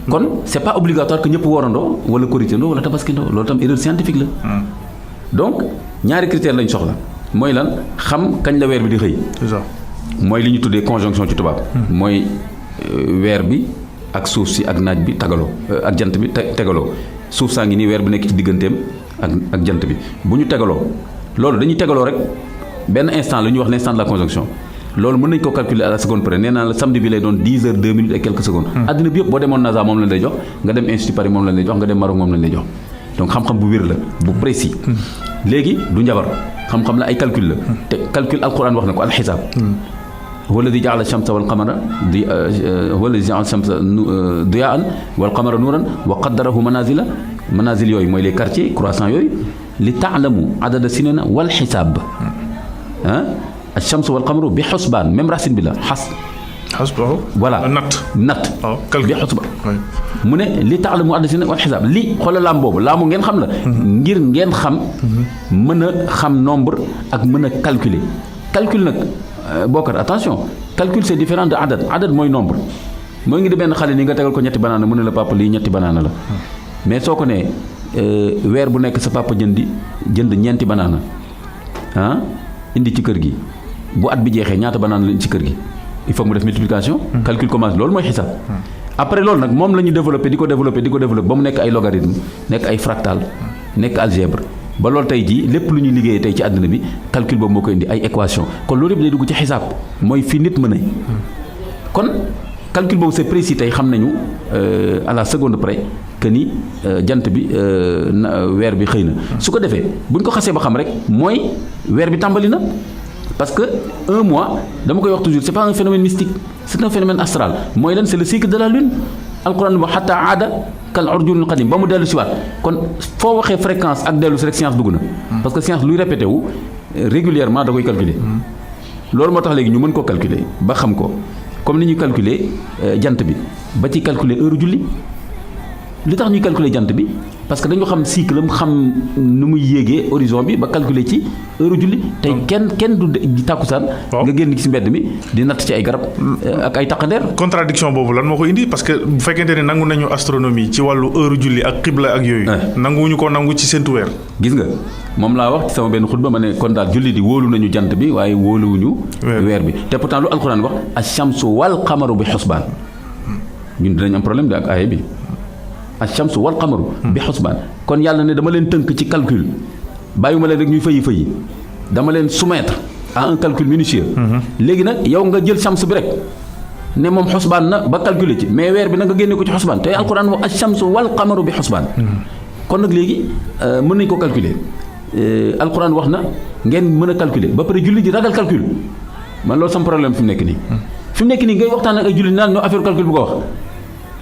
kon c'est pas obligatoire que ñëpp woorandoo wala koritandoo wala tabaskindoo loolu tam erreur scientifique la. donc ñaari critères lañ soxla mooy lan xam kañ la weer bi di xëy. c'est ça. mooy li ñu tuddee conjonction ci tubaab. mooy weer bi ak suuf si ak naaj bi tagaloo ak jant bi tegaloo suuf saa ngi nii weer bi nekk ci digganteem ak jant bi bu ñu tegaloo loolu dañuy tegaloo rek benn instant la ñuy wax l'instant de la conjonction. loolu mën nañu ko calculer à la seconde près nee naa la samedi bi lay doon 10h02 et quelques secondes. adduna bi yëpp boo demoon NASA moom lañ lay jox nga dem Institut Paris moom lañ lay jox nga dem Maroc moom lañ lay jox donc xam-xam bu wér la bu précis. léegi du njabar xam-xam la ay calcul la. te calcul alquran wax na ko alxisaab. huwa alladi jaala shamsa wal qamara huwa alladi jaala shamsa diyaan wal qamara nuuran wa qaddarahu manazil yooyu mooy les quartiers croissants yooyu li taalamu adada sinina wal xisaab الشمس والقمر بحسبان même racine bi la voilà natt bi xusbaan mu ne li taalamu adda sin wal xisaab li xoolal laam boobu laamu ngeen xam la ngir ngeen xam mën a xam nombre ak mën a calcul nag bokkar attention calcul c'est différent de adad mooy nombre mooy ngi di benn xale ni nga tegal ko ñetti banaana mu ne la papa lii ñetti banaana la mais soo ko nee weer bu nekk sa papa jënd ñeenti banaana indi ci kër gi bu at bi jeexee ñaata banaan la ci kër gi il faut mu def multiplication. calcul commence loolu mooy xisaab. après loolu nag moom la ñu développé di ko développé ba mu nekk ay logarithme nekk ay fractal nekk algèbre ba loolu tey jii lépp lu ñuy liggéeyee tey ci àdduna bi calcul boobu moo koy indi ay équation kon loolu yëpp day dugg ci xisaab mooy fi nit mën a kon calcul boobu c'est précis tey xam nañu à la seconde près que ni jant bi weer bi xëy na su ko defee bu ñu ko xasee ba xam rek mooy weer bi tàmbali na parce que un mois dama koy wax toujours c'est pas un phénomène mystique c'est un phénomène astral mooy lan c'est le cycle de la lune alquran wax xataa aada kal urjunil qadim ba mu dellu si waat kon foo waxee fréquence ak dellu si rek science dugg na parce que science luy répété wu régulièrement da koy calculer loolu moo tax léegi ñu mën koo calculer ba xam ko comme ni ñuy calculer jant bi ba ci calculer heure julli li tax ñuy calculer jant bi parce que dañu xam cycle am xam nu muy yéegee horizon bi ba calculer ci heure julli tey kenn du tàkkusaan nga génn ci mbedd mi di natt ci ay garab ak ay taqandeer. contradiction boobu lan moo ko indi parce que bu fekkente ne nangu nañu astronomie ci wàllu heure julli ak xibla ak yooyu. nanguwuñu ko nangu ci séntu weer. gis nga moom laa wax ci sama benn xutba ma ne kon daal julli di wóolu nañu jant bi waaye wóoluwuñu weer bi te pourtant lu alxuraan wax ash-shamsu wal qamaru bi xusbaan ñun dinañ am problème bi ak aaya bi ash-shamsu wal qamaru bi xusbaan kon yàlla ne dama leen tënk ci calcul bàyyiwuma leen rek ñuy fëyi dama leen soumettre à un calcul minutieux léegi nag yow nga jël shams bi rek ne moom xusbaan na ba calculer ci mais weer bi nag nga génne ko ci xusbaan te alquran wax ash-shamsu wal qamaru bi xusbaan kon nag léegi mën nañ ko calculer alquran wax na ngeen mën a calculer ba pare julli di ragal calcul man loolu sama problème fi mu nekk nii ngay waxtaan ak ay julli naan ñoo affaire calcul bu ko wax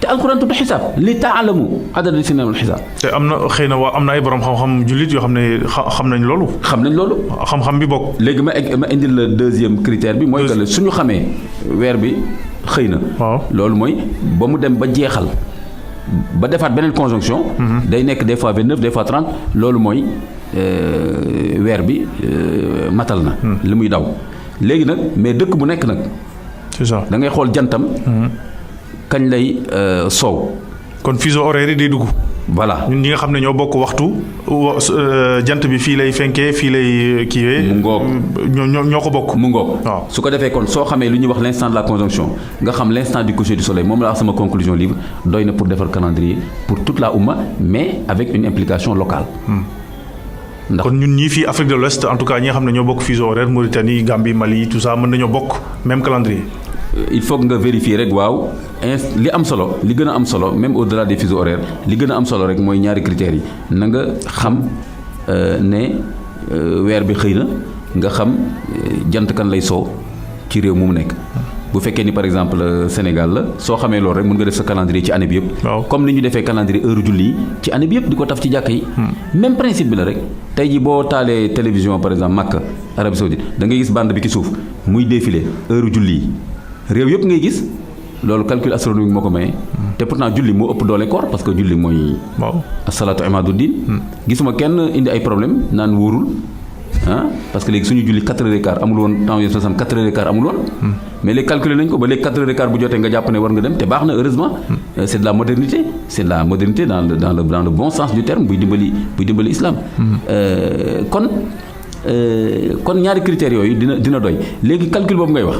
te alquran tudd xisaab li taalamu adada sinina wal xisaab. te am na xëy na am na ay borom xam-xam jullit yoo xam ne xam nañ loolu. xam-xam bi bokk. léegi ma indil la deuxième critère bi. mooy que suñu xamee weer bi xëy na. waaw loolu mooy ba mu dem ba jeexal ba defaat beneen conjonction. day nekk des fois 29 des fois 30 loolu mooy weer bi matal na. li muy daw léegi nag mais dëkk bu nekk nag. c'est ça da ngay xool jantam. kañ lay soow. kon fuseau horaire yi day dugg. voilà ñun ñi nga xam ne ñoo bokk waxtu jant bi fii lay fenkee fii lay kiiwee. mu ngoog ñoo ko bokk. mu ngoog waaw su ko defee kon soo xamee lu ñuy wax l'instant de la conjonction nga xam l'instant du coucher du soleil moom la wax sama conclusion livre doy na pour defar calendrier pour toute la umma mais avec une implication locale. ndax kon ñun ñii fii Afrique de l'Ouest en tout cas ñi nga xam ne ñoo bokk fuseau horaire Mauritanie Gambie Mali tout ça mën nañoo bokk même calendrier. il faut que nga vérifier rek waaw li am solo li gën a am solo même au-delà des fuseaux horaires li gën a am solo rek mooy ñaari critères yi na nga xam ne weer bi xëy na nga xam jant kan lay soo ci réew mu nekk. bu fekkee ni par exemple Sénégal la soo xamee loolu rek mën nga def sa calendrier ci année bi yëpp. comme ni ñu defee calendrier heure julli yi ci année bi yëpp di ko taf ci jàkka yi. même principe bi la rek tey ji boo taalee télévision par exemple Makka Arabie Saoudite da ngay gis bande bi ci suuf muy défilé heure julli yi. réew yëpp ngay gis loolu calcul astronomique moo ko maye. te pourtant julli moo ëpp doole koor parce que julli mooy. waaw asalaatu imaadu diin. gisuma kenn indi ay problème naan wóorul parce que léegi suñu julli 4h15 amul woon temps yii 4h15 amul woon. mais léegi calculer nañ ko ba léegi 4h15 bu jotee nga jàpp ne war nga dem te baax na heureusement. c'est de la modernité c'est de la modernité dans le bon sens du terme buy dimbali islam. kon ñaari critères yooyu dina doy léegi calcul boobu ngay wax.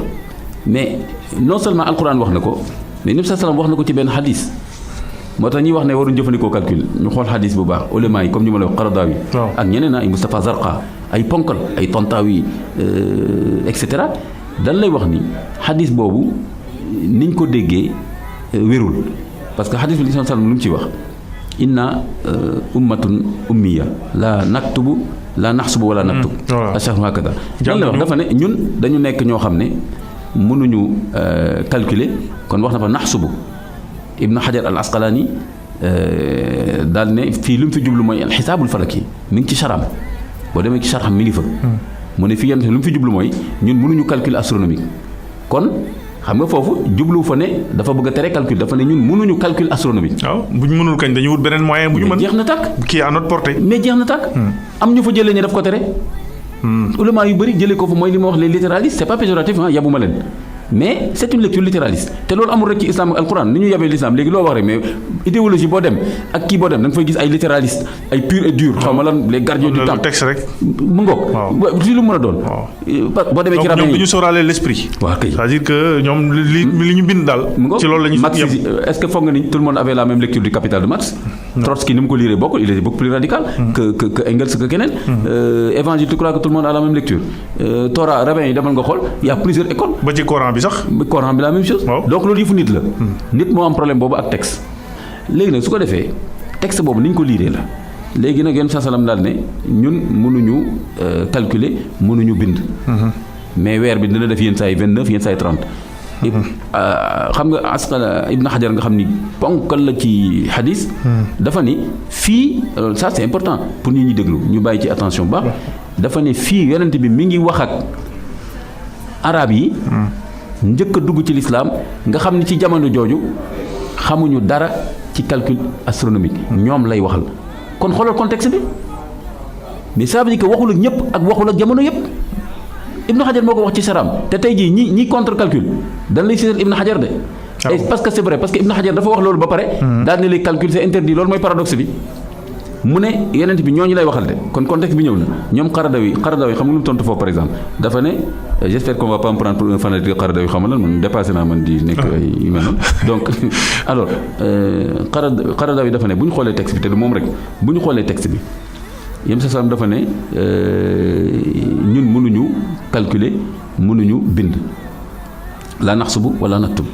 mais non seulement alquran wax na ko mais Nabi sallam wax na ko ci benn xadis moo tax ñuy wax ne waruñu jëfandikoo calcul ñu xool xadis bu baax ulama yi comme ñu ma la wax Qaradawi ak ñeneen ay Moustapha Zarqa ay ponkal ay Tantawi et cetera dañ lay wax ni xadis boobu niñ ko déggee wérul parce que xadis bi Nabi sallam lu mu ci wax inna ummatun ummiya la naktubu la naxsubu wala naktub ashahru hakada dañ lay wax dafa ne ñun dañu nekk ñoo xam ne mënuñu calculer kon wax na fa naxsubu Ibn Hajar al Asqalani daal ne fii lu mu fi jublu mooy alxisaabul falaki mi ngi ci charam boo demee ci charxam mi ngi fa. mu ne fii yenn lu mu fi jublu mooy ñun mënuñu calcul astronomique kon xam nga foofu jublu fa ne dafa bëgg a tere calcul dafa ne ñun mënuñu calcul astronomique. waaw bu ñu mënul kañ dañu wut beneen moyen bu ñu mën. jeex na tàkk kii à notre portée. mais jeex na tàkk. am ñu fa jëlee ne daf ko tere. ulama yu bëri jëlee ko fa mooy li ma wax les littéralistes c'est pas péjoratif yabuma leen mais c'est une lecture littéraliste te loolu amul rek ci islam ak alquran ni ñu yabee l'islam léegi loo wax rek mais idéologie boo dem ak kii boo dem da nga fay gis ay littéralistes ay pur et dur xaw ma lan les gardiens du temps texte rek mu ngoog li lu mën a doon boo demee ci rabbin ñoom du ñu sóoraale l'esprit waaw kay c'est-à-dire que ñoom li ñu bind daal ci loolu la ñu Marx est-ce que foog nga ni tout le monde avait la même lecture du Capital de Marx Trotsky ni mu ko lire bokkul il est beaucoup plus radical que Engels que keneen Évangile tu crois que tout le monde a la même lecture Torah rabbin yi demal nga xool il y a plusieurs écoles ba ci Coran bi sax Coran bi la même chose donc loolu yëfu nit la nit moo am problème boobu ak texte léegi nag su ko defee texte boobu ni ñu ko liiree la léegi nag yonent salaam daal ne ñun mënuñu calculer mënuñu bind. mais weer bi dina def yenn saa yi 29 yenn saa yi 30. xam nga Asqala Ibn Hajar nga xam ni ponkal la ci xadis. dafa ni fii ça c'est important pour ñi ñuy déglu ñu bàyyi ci attention bu baax. dafa ne fii yonent bi mi ngi wax ak arab yi. njëkk a dugg ci lislaam nga xam ni ci jamono jooju xamuñu dara ci calcul astronomique ñoom lay waxal kon xoolal contexte bi mais ça veut dire que waxul ak ñëpp ak waxul ak jamono yëpp. Ibn Hajar moo ko wax ci saram te tey jii ñi contre calcul dañ lay sital Ibn Hajar de. parce que c'est vrai parce que Ibn Hajar dafa wax loolu ba pare. daal ne les calculs c'est interdit loolu mooy paradoxe bi. mu ne yeneen bi ñooñu lay waxal de kon contexte bi ñëw na ñoom Qaradawi xam nga lu mu tontu foofu par exemple dafa ne j'espère qu'on va pas me prendre pour un fanatique Qaradawi xam nga lan man dépassé naa man di nekk ay yu mel noonu donc alors Qaradawi dafa ne bu ñu xoolee texte bi te du moom rek bu ñu xoolee texte bi. yém sa sam dafa ne ñun mënuñu calculer mënuñu bind la naxsubu wala naktub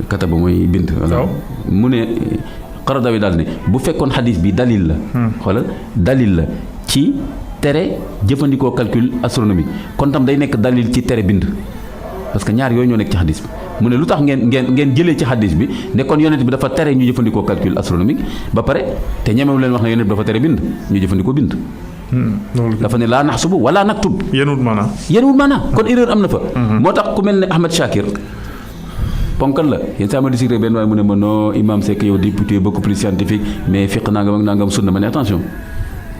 kataba mooy bind wala mu ne Qaradawi daal ne bu fekkoon xadis bi dalil la xoolal dalil la ci tere jëfandikoo calcul astronomique kon tam day nekk dalil ci tere bind parce que ñaar yooyu ñoo nekk ci xadis bi mu ne lu tax ngeen jëlee ci xadis bi ne kon yonent bi dafa tere ñu jëfandikoo calcul astronomique ba pare te ñemewu leen wax ne yonent bi dafa tere bind ñu jëfandikoo bind. dafa ne laa naxsubu wala naktub. yenuwut maanaa kon erreur am na fa. moo tax ku mel ne Ahmed Shakir ponkal la yenn saa ma di benn waaye mu ne ma non imam c'est que yow député beaucoup plus scientifique mais fiq nangam ak nangam sunna ma ne attention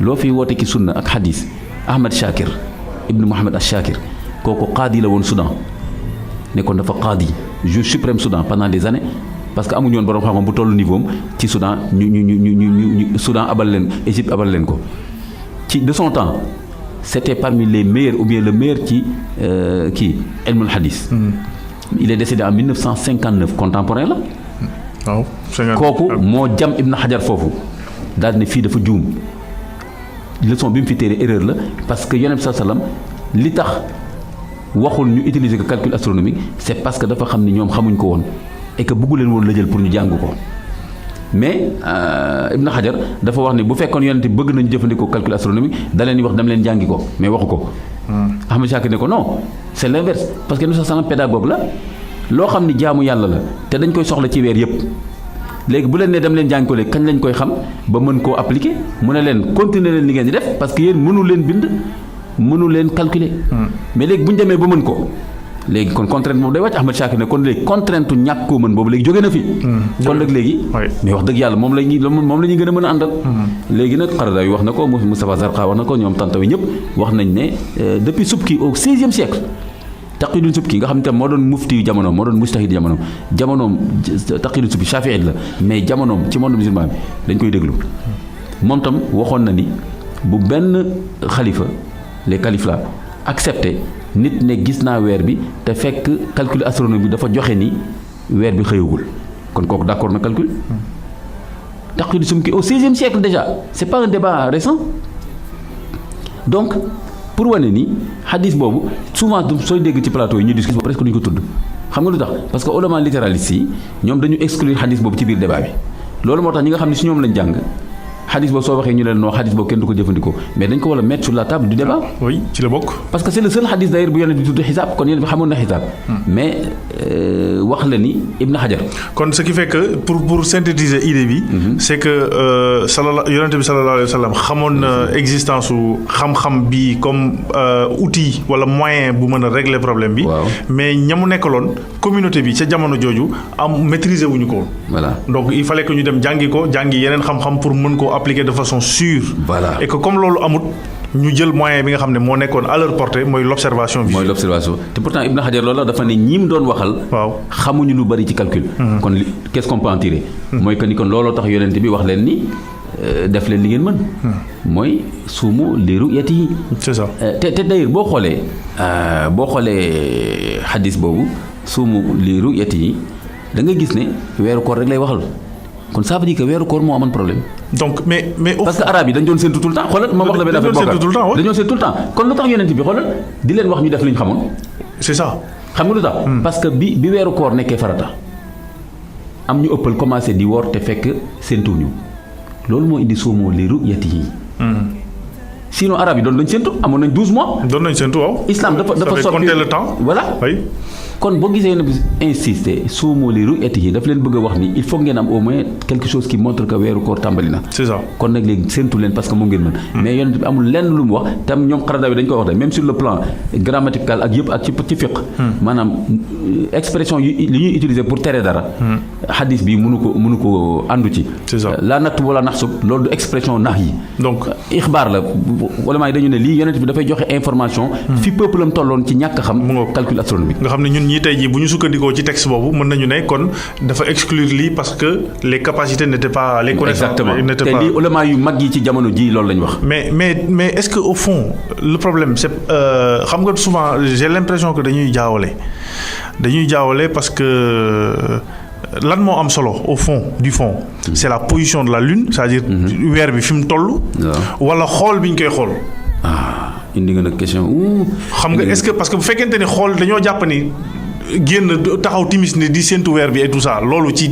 loo fi woote ki sunna ak xadis Ahmed Shakir ibnu Mohamed Ash-Shakir kooku qaadi la woon Soudan. nekkoon dafa qaadi juge suprême Soudan pendant des années parce que amuñu woon borom xam-xam bu tollu niveau am ci Soudan ñu Soudan abal leen Égypte abal leen ko ci de son temps c'était parmi les meilleurs ou bien le meilleur ci ilmul hadith. Il est décédé en 1959 contemporain la. waaw kooku moo jam Ibn Hajar foofu daal ne fii dafa juum leçon bi mu fi téere erreur la parce que Yonent bi sallam li tax. waxul ñu utiliser ko calcul astronomique c'est parce que dafa xam ni ñoom xamuñ ko woon et que bëggu leen woon la jël pour ñu jàng ko mais Ibn Hajar dafa wax ne bu fekkoon yonent bëgg nañu jëfandikoo calcul astronomique da leen di wax dama leen jàngi ko mais waxu ko. Ahmed Shakir ne ko non c'est l'inverse parce que nous sommes pédagogue la loo xam ni jaamu yàlla la te dañ koy soxla ci weer yëpp léegi bu leen ne dem leen jàngi ko léegi kañ lañ koy xam ba mën koo appliquer mu ne leen continuer leen li ngeen di def parce que yéen mënu leen bind. mënu leen calculer. mais léegi bu ñu demee ba mën ko léegi kon contrainte boobu day wàcc Ahmed Shakir ne kon léegi contrainte ñàkk koo mën boobu léegi jóge na fi. kon nag léegi. mais wax dëgg yàlla moom la ñuy gën a mën a àndal. léegi nag Qaradawi wax na ko Moustapha Zarqa wax na ko ñoom Tantawi ñëpp wax nañ ne depuis Subki au 16e siècle Taqiyuddin Subki nga xam ne tam moo doon mufti jamonoom moo doon mujtahid jamonoom Taqiyuddin Subki Shafi'i la mais jamonoom ci monde musulman bi dañ koy déglu moom tam waxoon na ni bu benn xalifa les califes là accepté nit ne gis naa weer bi te fekk calcul astronomique bi dafa joxe ni weer bi xëyagul kon kooku d'accord na calcul. Taqiyuddin Subki au 16e siècle déjà c'est pas un débat récent donc pour wane ni hadith boobu souvent sooy dégg ci plateau yi ñu discuter presque duñu ko tudd xam nga lu tax parce que ulama littéralistes yi ñoom dañu exclure hadith boobu ci biir débat bi loolu moo tax ñi nga xam ne si ñoom lañ jàng. xadis boobu soo waxee ñu leen non xadis boobu kenn du ko jëfandikoo mais dañ ko war a mettre sur la table du débat. oui ci la bokk. parce que c'est le seul xadis d'ailleurs bu yonent bi tudd xisaab kon yonent bi xamoon na xisaab. mais wax la ni Ibn Hajar. kon ce qui fait que pour synthétiser idée bi. c'est que yonent bi sallallahu alayhi wa sallam xamoon na existence su xam-xam bi comme outil wala moyen bu mën a régler problème bi. mais ñamu nekkaloon communauté bi ca jamono jooju maîtriser wuñu ko woon. voilà donc il fallait que ñu dem jàngi yeneen xam-xam pour mën ko appliquer de façon sûre. Voilà. Et que comme loolu amut ñu jël moyen bi nga xam ne moo nekkoon à leur portée mooy l'observation bi. mooy l'observation te pourtant Ibn Hajar loolu dafa ne ñi mu doon waxal. waaw xamuñu lu bari ci calcul. kon qu'est-ce qu'on peut en tirer. mooy que ni kon looloo tax yonent bi wax leen ni def leen li ngeen mën. mooy suumu li ru'yatihi. c'est ça te d'ailleurs boo xoolee xadis boobu suumu li ru'yatihi da nga gis ne weeru koor rek lay waxal. kon ça veut dire que weeru koor moo amoon problème. donc mais parce que arabe yi dañ doon séntu tout le temps xoolal ma wax la benn affaire bokk dañoo séntu tout le temps kon lu tax yonent bi xoolal di leen wax ñu def li ñu xamoon. c'est ça. xam nga lu tax. parce que bi weeru koor nekkee farata am ñu ëppal commencé di woor te fekk séentuwuñu loolu moo indi soomoo li ru'yatihi sinon arab yi doon nañ séentu amoon nañ 12 mois. doon nañ séentu waaw. islam dafa soppi compter le temps. voilà. oui. kon boo gisee ne insister suumoo li ru'yatihi daf leen bëgg a wax ni il faut ngeen am au moins quelque chose qui montre que weeru koor tàmbali na. c'est ça. kon nag léegi séentu leen parce que moom ngeen mën. mais yonent bi amul lenn lu mu wax tam ñoom Qaradawi dañ koy wax de même sur le plan grammatical ak yëpp ak ci fiqh. maanaam expression yi li ñuy utiliser pour tere dara. hadith bi mënu ko àndu ci. c'est ça. la natt wala naxsub loolu du expression nax yi. donc ixbaar la wala maa dañu ne lii yonent bi dafay joxe information. fi peuple am tolloon ci ñàkk xam. calcul astronomique. nga xam ne ñun ñii tey jii bu ñu sukkandikoo ci texte boobu mën nañu ne kon dafa exclure lii parce que les capacités n'étaient pas les connaissances. exactement n'étaient te pas. lii ulama yu mag yi ci jamono ji loolu lañ wax. mais est-ce que au fond le problème c'est xam nga souvent j'ai l'impression que dañuy jaawale parce que lan moo am solo au fond du fond c'est la position de la lune c'est-à-dire weer bi fi mu toll. wala xool bi ñu koy xool. indi nga nag question. xam nga est-ce que parce que bu fekkente ni xool dañoo jàpp ni génn taxaw timis ni di séntu weer bi et tout ça loolu ci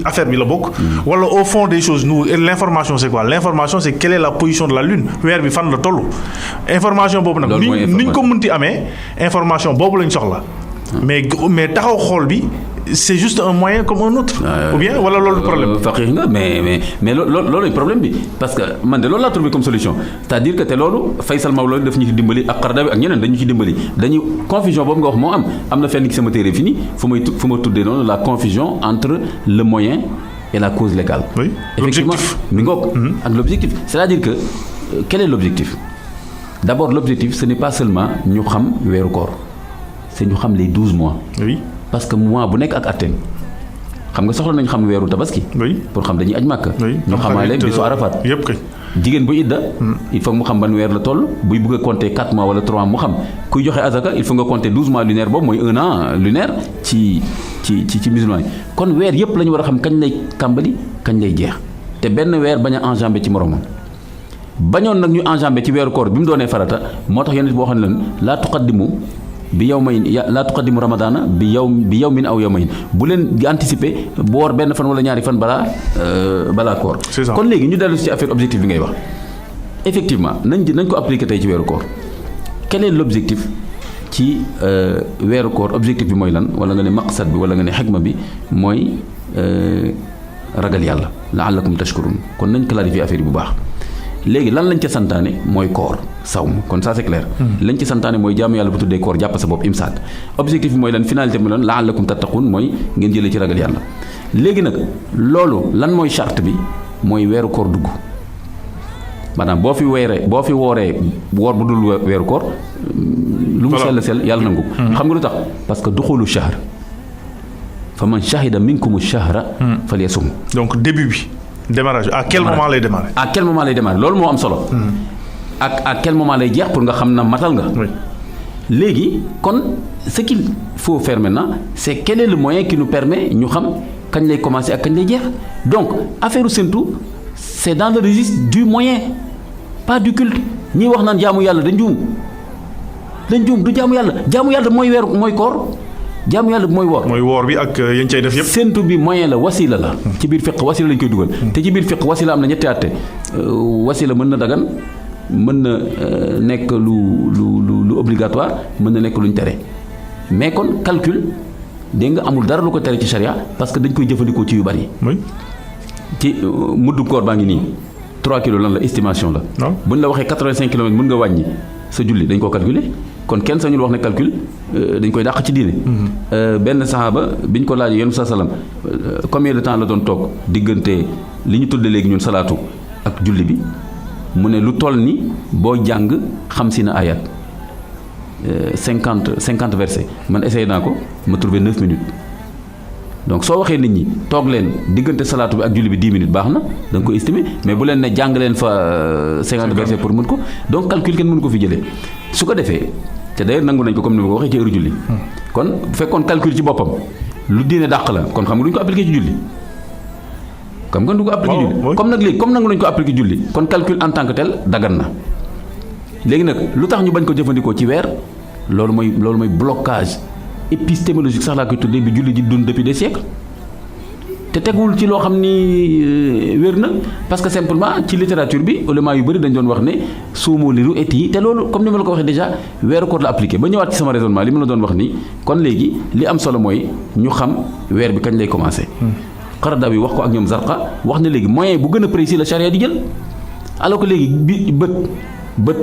affaire bi la bokk. wala au fond des choses nous l'information c'est quoi l'information c'est quelle est la position de la lune weer bi fan la toll. information boobu nag. ni ñu ko mënti amee information boobu lañ soxla. mais taxaw xool bi. c'est juste un moyen comme un autre. ou bien wala loolu problème. faqih nga mais loolu problème bi parce que man de loolu laa trouvé comme solution c'est-à-dire que te loolu Faysal Mawlo daf ñu ci dimbali ak Qaradawi ak ñeneen dañu ci dimbali dañuy confusion boobu nga wax moo am na fenn ci sama téere fini fu ma tuddee noonu la confusion entre le moyen et la cause légale. oui effectivement mi ngoog ak l'objectif c'est-à-dire que quel est l'objectif d'abord l'objectif ce n'est pas seulement ñu xam weeru koor c'est ñu xam les 12 mois. oui. parce que mois bu nekk ak atteem xam nga soxla nañu xam weeru tabaski. oui pour xam dañuy aj Màkka. oui ñu xamaale bisu Arafat. yëpp kay. jigéen bu idda. il faut mu xam ban weer la toll buy bëgg a compter 4 mois wala 3 mu xam kuy joxe azaka il faut nga compter 12 mois lunaire boobu mooy 1 an lunaire ci musulman yi kon weer yëpp la ñu war a xam kañ lay tàmbali kañ lay jeex te benn weer bañ a enjambé ci moromam bañoon nag ñu enjambé ci weeru koor bi mu doonee farata moo tax yonent boo xam ne leen laa tuqaddimu bi yawmayn laa tuqaddimu ramadana bi yawmin aw yawmayn bu leen di anticiper bu woor benn fan wala ñaari fan balaa koor. c'est ça. kon léegi ñu dellu ci affaire objectif bi ngay wax effectivement nañ ko appliquer tey ci weeru koor quel est l'objectif ci weeru koor objectif bi mooy lan wala nga ne maqsad bi wala nga ne xikma bi mooy ragal yàlla la'allakum tashkurun kon nañ clarifier affaire yi bu baax. léegi lan lañ ca santaane mooy koor sawm kon ça c'est clair. lañ ci santaane mooy jaamu yàlla bu tuddee koor jàpp sa bopp imsaak objectif bi mooy lan finalité bi lan la'allakum tattaqun mooy ngeen jëlee ci ragal yàlla. léegi nag loolu lan mooy charte bi mooy weeru koor dugg maanaam boo fi wooree woor bu dul weeru koor. lu mu sell yàlla nangu. xam nga lu tax parce que duxulu shahr fa man shahida minkumu shahra falyasum. donc début bi. démarrage à quel moment lay démarrer. à quel moment lay démarrer loolu moo am solo. ak à quel moment lay jeex pour nga xam na matal nga. oui. léegi kon ce qu'il faut faire maintenant c'est quel est le moyen qui nous permet ñu xam kañ lay commencer ak kañ lay jeex donc affaire séntu c'est dans le registre du moyen pas du culte ñiy wax naan jaamu yàlla dañ juum du jaamu yàlla mooy koor. jaamu yàlla bi mooy woor. mooy woor bi ak yañ cay def yëpp. séntu bi moyen la wasila la. ci biir fiqh wasila lañ koy dugal. te ci biir fiqh wasila am na ñetti àtte wasila mën na dagan mën na nekk lu obligatoire mën na nekk luñ tere mais kon calcul dégg nga amul dara lu ko tere ci charia parce que dañ koy jëfandikoo ci yu bari. oui. ci muddu koor baa ngi nii 3 kilos lan la estimation la. waaw buñ la waxee 85 kilomètres mën nga wàññi sa julli dañ koo calculer. kon kenn sañul wax ne calcul dañ koy dàq ci diine. benn saxaaba bi ñu ko laajee yonent sa salaam combien de temps la doon toog diggante li ñu tudde léegi ñun salaatu ak julli bi mu ne lu toll ni boo jàng xam si na ayat 50 versets man essayé naa ko ma trouvé 9 minutes donc soo waxee nit ñi toog leen diggante salaatu bi ak julli bi 10 minutes baax na da nga ko estimer mais bu leen ne jàng leen fa 50 versets pour mën ko donc calcul kenn mënu ko fi jëlee su ko defee. te d'ailleurs nangu nañ ko comme ni ma ko waxee ci heure julli kon bu fekkoon calcul ci boppam lu diine dàq la kon xam nga duñ ko appliquer ci julli xam nga du ko appliquer julli comme nag léegi comme nangu nañ ko appliquer julli kon calcul en tant que tel dagan na léegi nag lu tax ñu bañ ko jëfandikoo ci weer loolu mooy blocage épistémologique sax laa koy tuddee bi julli di dund depuis des siècles te tegul ci loo xam ni wér na parce que simplement ci littérature bi ulama yu bëri dañ doon wax ne suumu li ru'yatihi te loolu comme ni ma la ko waxee déjà weeru koor la appliqué ba ñëwaat ci sama raisonnement li ma la doon wax ni kon léegi li am solo mooy ñu xam weer bi kañ lay commencé. Qaradawi wax ko ak ñoom Zarqa wax ne léegi moyen bu gën a précis la charia di jël alors que léegi bët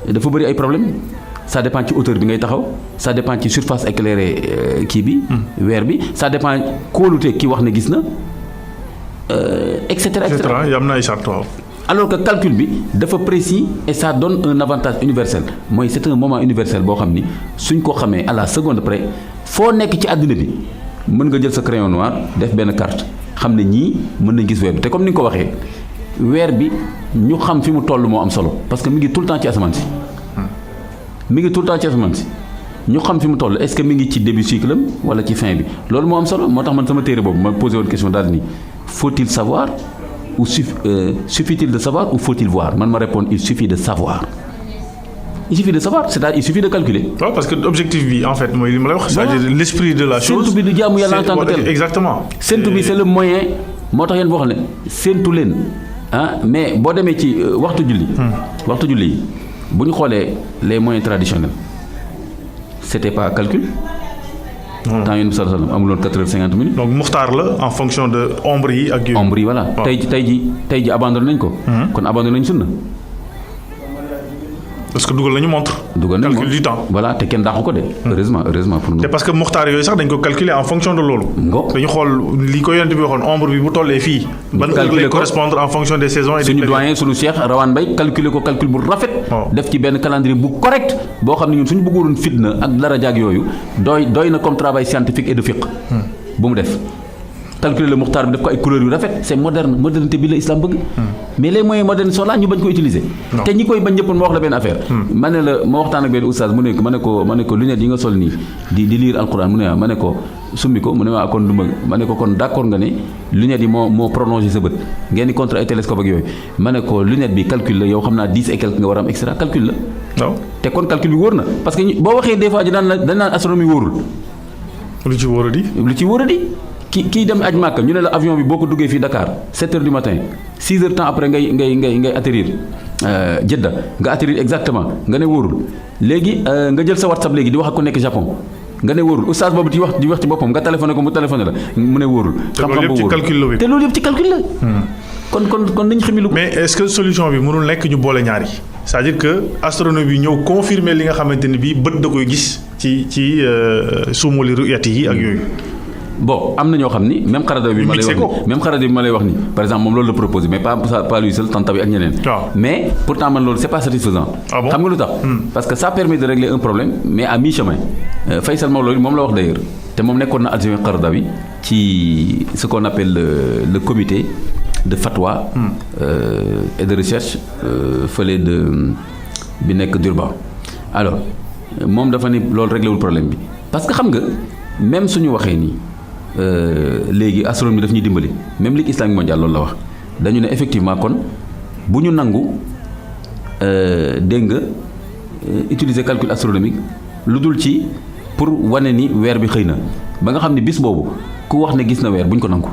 dafa bëri ay problème ça dépend ci hauteur bi ngay taxaw ça dépend ci surface éclairée kii bi weer bi ça dépend kóolute ki wax ne gis na et cetera et cetera. am na ay charte waaw. alors que calcul bi dafa précis et ça donne un avantage universel mooy c'est un moment universel boo xam ni suñ ko xamee à la seconde près foo nekk ci àddina bi mën nga jël sa crayon noir def benn carte xam ne ñii mën nañ gis weer bi te comme ni nga ko waxee weer bi ñu xam fi mu toll moo am solo parce que mi ngi tout le temps ci asamaan si mi ngi tout le temps ci asamaan si ñu xam fi mu toll est-ce que mi ngi ci début cycle am wala ci fin bi loolu moo am solo moo tax man sama téere boobu ma posé woon question daal ni faut-il savoir ou suffit-il de savoir ou faut-il voir man ma répondre il suffit de savoir. Il suffit de savoir c'est-à-dire il suffit de calculer. waaw parce que objectif bi en fait mooy li ma lay wax. c'est-à-dire l'esprit de la chose. séntu bi du jaamu yàlla en tant que tel. exactement. séntu bi c'est le moyen moo tax yéen boo xam ne séntu leen mais boo demee ci waxtu julli. waxtu julli yi bu ñu xoolee les moyens traditionnels c'était pas calcul. temps yéen bi sallallahu alayhi wasallam amuloon 4h50 minutes. donc muxtaar la en fonction de ombre yi ak yooyu. ombre yi voilà tey ji abandonné nañ ko. kon abandonné nañ sunna. parce que dugal nañu montre. calcul du temps. voilà te kenn dàqu ko de. heureusement pour nous. te parce que muxtaar yooyu sax dañ ko calculer en fonction de loolu. dañu xool li ko yonent bi waxoon ombre bi bu tollee fii. ban heure lay correspondre en fonction des saisons. et suñu doyen suñu Cheikh Rawane Mbaye calculer ko calcul bu rafet. def ci benn calendrier bu correct boo xam ne ñun suñu bëggoon fitna ak dara jaag yooyu doy na comme travail scientifique et de fiqh bu mu def. calculer le muxtaar bi def ko ay couleurs yu rafet c'est modernité bi la islam bëgg. mais les moyens modernes sont là ñu bañ ko utiliser. te ñi koy bañ ñëpp ma wax la benn affaire. ma waxtaan ak benn oustaz mu ne ma ne ko lunettes yi nga sol nii di lire alquran mu ne ma ne ko summi ko mu ne ma kon du ma ne ko kon d'accord nga ne lunettes yi moo prolongé sa bët ngeen di contre ay télescope ak yooyu ma ne ko lunette bi calcul la yow xam naa 10 et quelque nga war a am extra calcul la. waaw te kon calcul bi wóor na parce que boo waxee des fois dañ naan astronomie wóorul. lu ci wóor a di. kii dem aj Màkka ñu ne la avion bi boo ko duggee fii Dakar 7 heures du matin 6 heures temps après ngay atterrir Jeddah nga atterrir exactement nga ne wóorul léegi nga jël sa WhatsApp léegi di wax ak ku nekk Japon nga ne wóorul oustaz boobu di wax ci boppam nga téléphoné ko mu téléphoné la mu ne wóorul. xam-xam ba wóorul te loolu yëpp ci calcul la. kon nañu xamilu ko. mais est-ce que solution bi mënul nekk ñu boole ñaar yi c'est-à-dire que astronomie bi ñëw confirmer li nga xamante ni bii bët da koy gis ci suumali ru'yati yi ak yooyu. bon am na ñoo xam ni même Qaradawi bi ma lay wax ni par exemple moom loolu la proposé mais pas lui seul Tantawi ak ñeneen. mais pourtant man loolu c'est pas satisfaisant. xam nga lu tax. parce que ça permet de régler un problème mais à mi-chemin Faysal Mawludi moom la wax d'ailleurs te moom nekkoon na adjoint Qaradawi ci ce qu'on appelle le comité de fatwa et de recherche fële bi nekk Durban alors moom dafa ni loolu réglé wul problème bi parce que xam nga même suñu waxee nii. léegi astronomie daf ñuy dimbali même Ligue islamique mondiale loolu la wax dañu ne effectivement kon bu ñu nangu dégg nga utiliser calcul astronomique lu dul ci pour wane ni weer bi xëy na ba nga xam ne bis boobu ku wax ne gis na weer bu ñu ko nangu.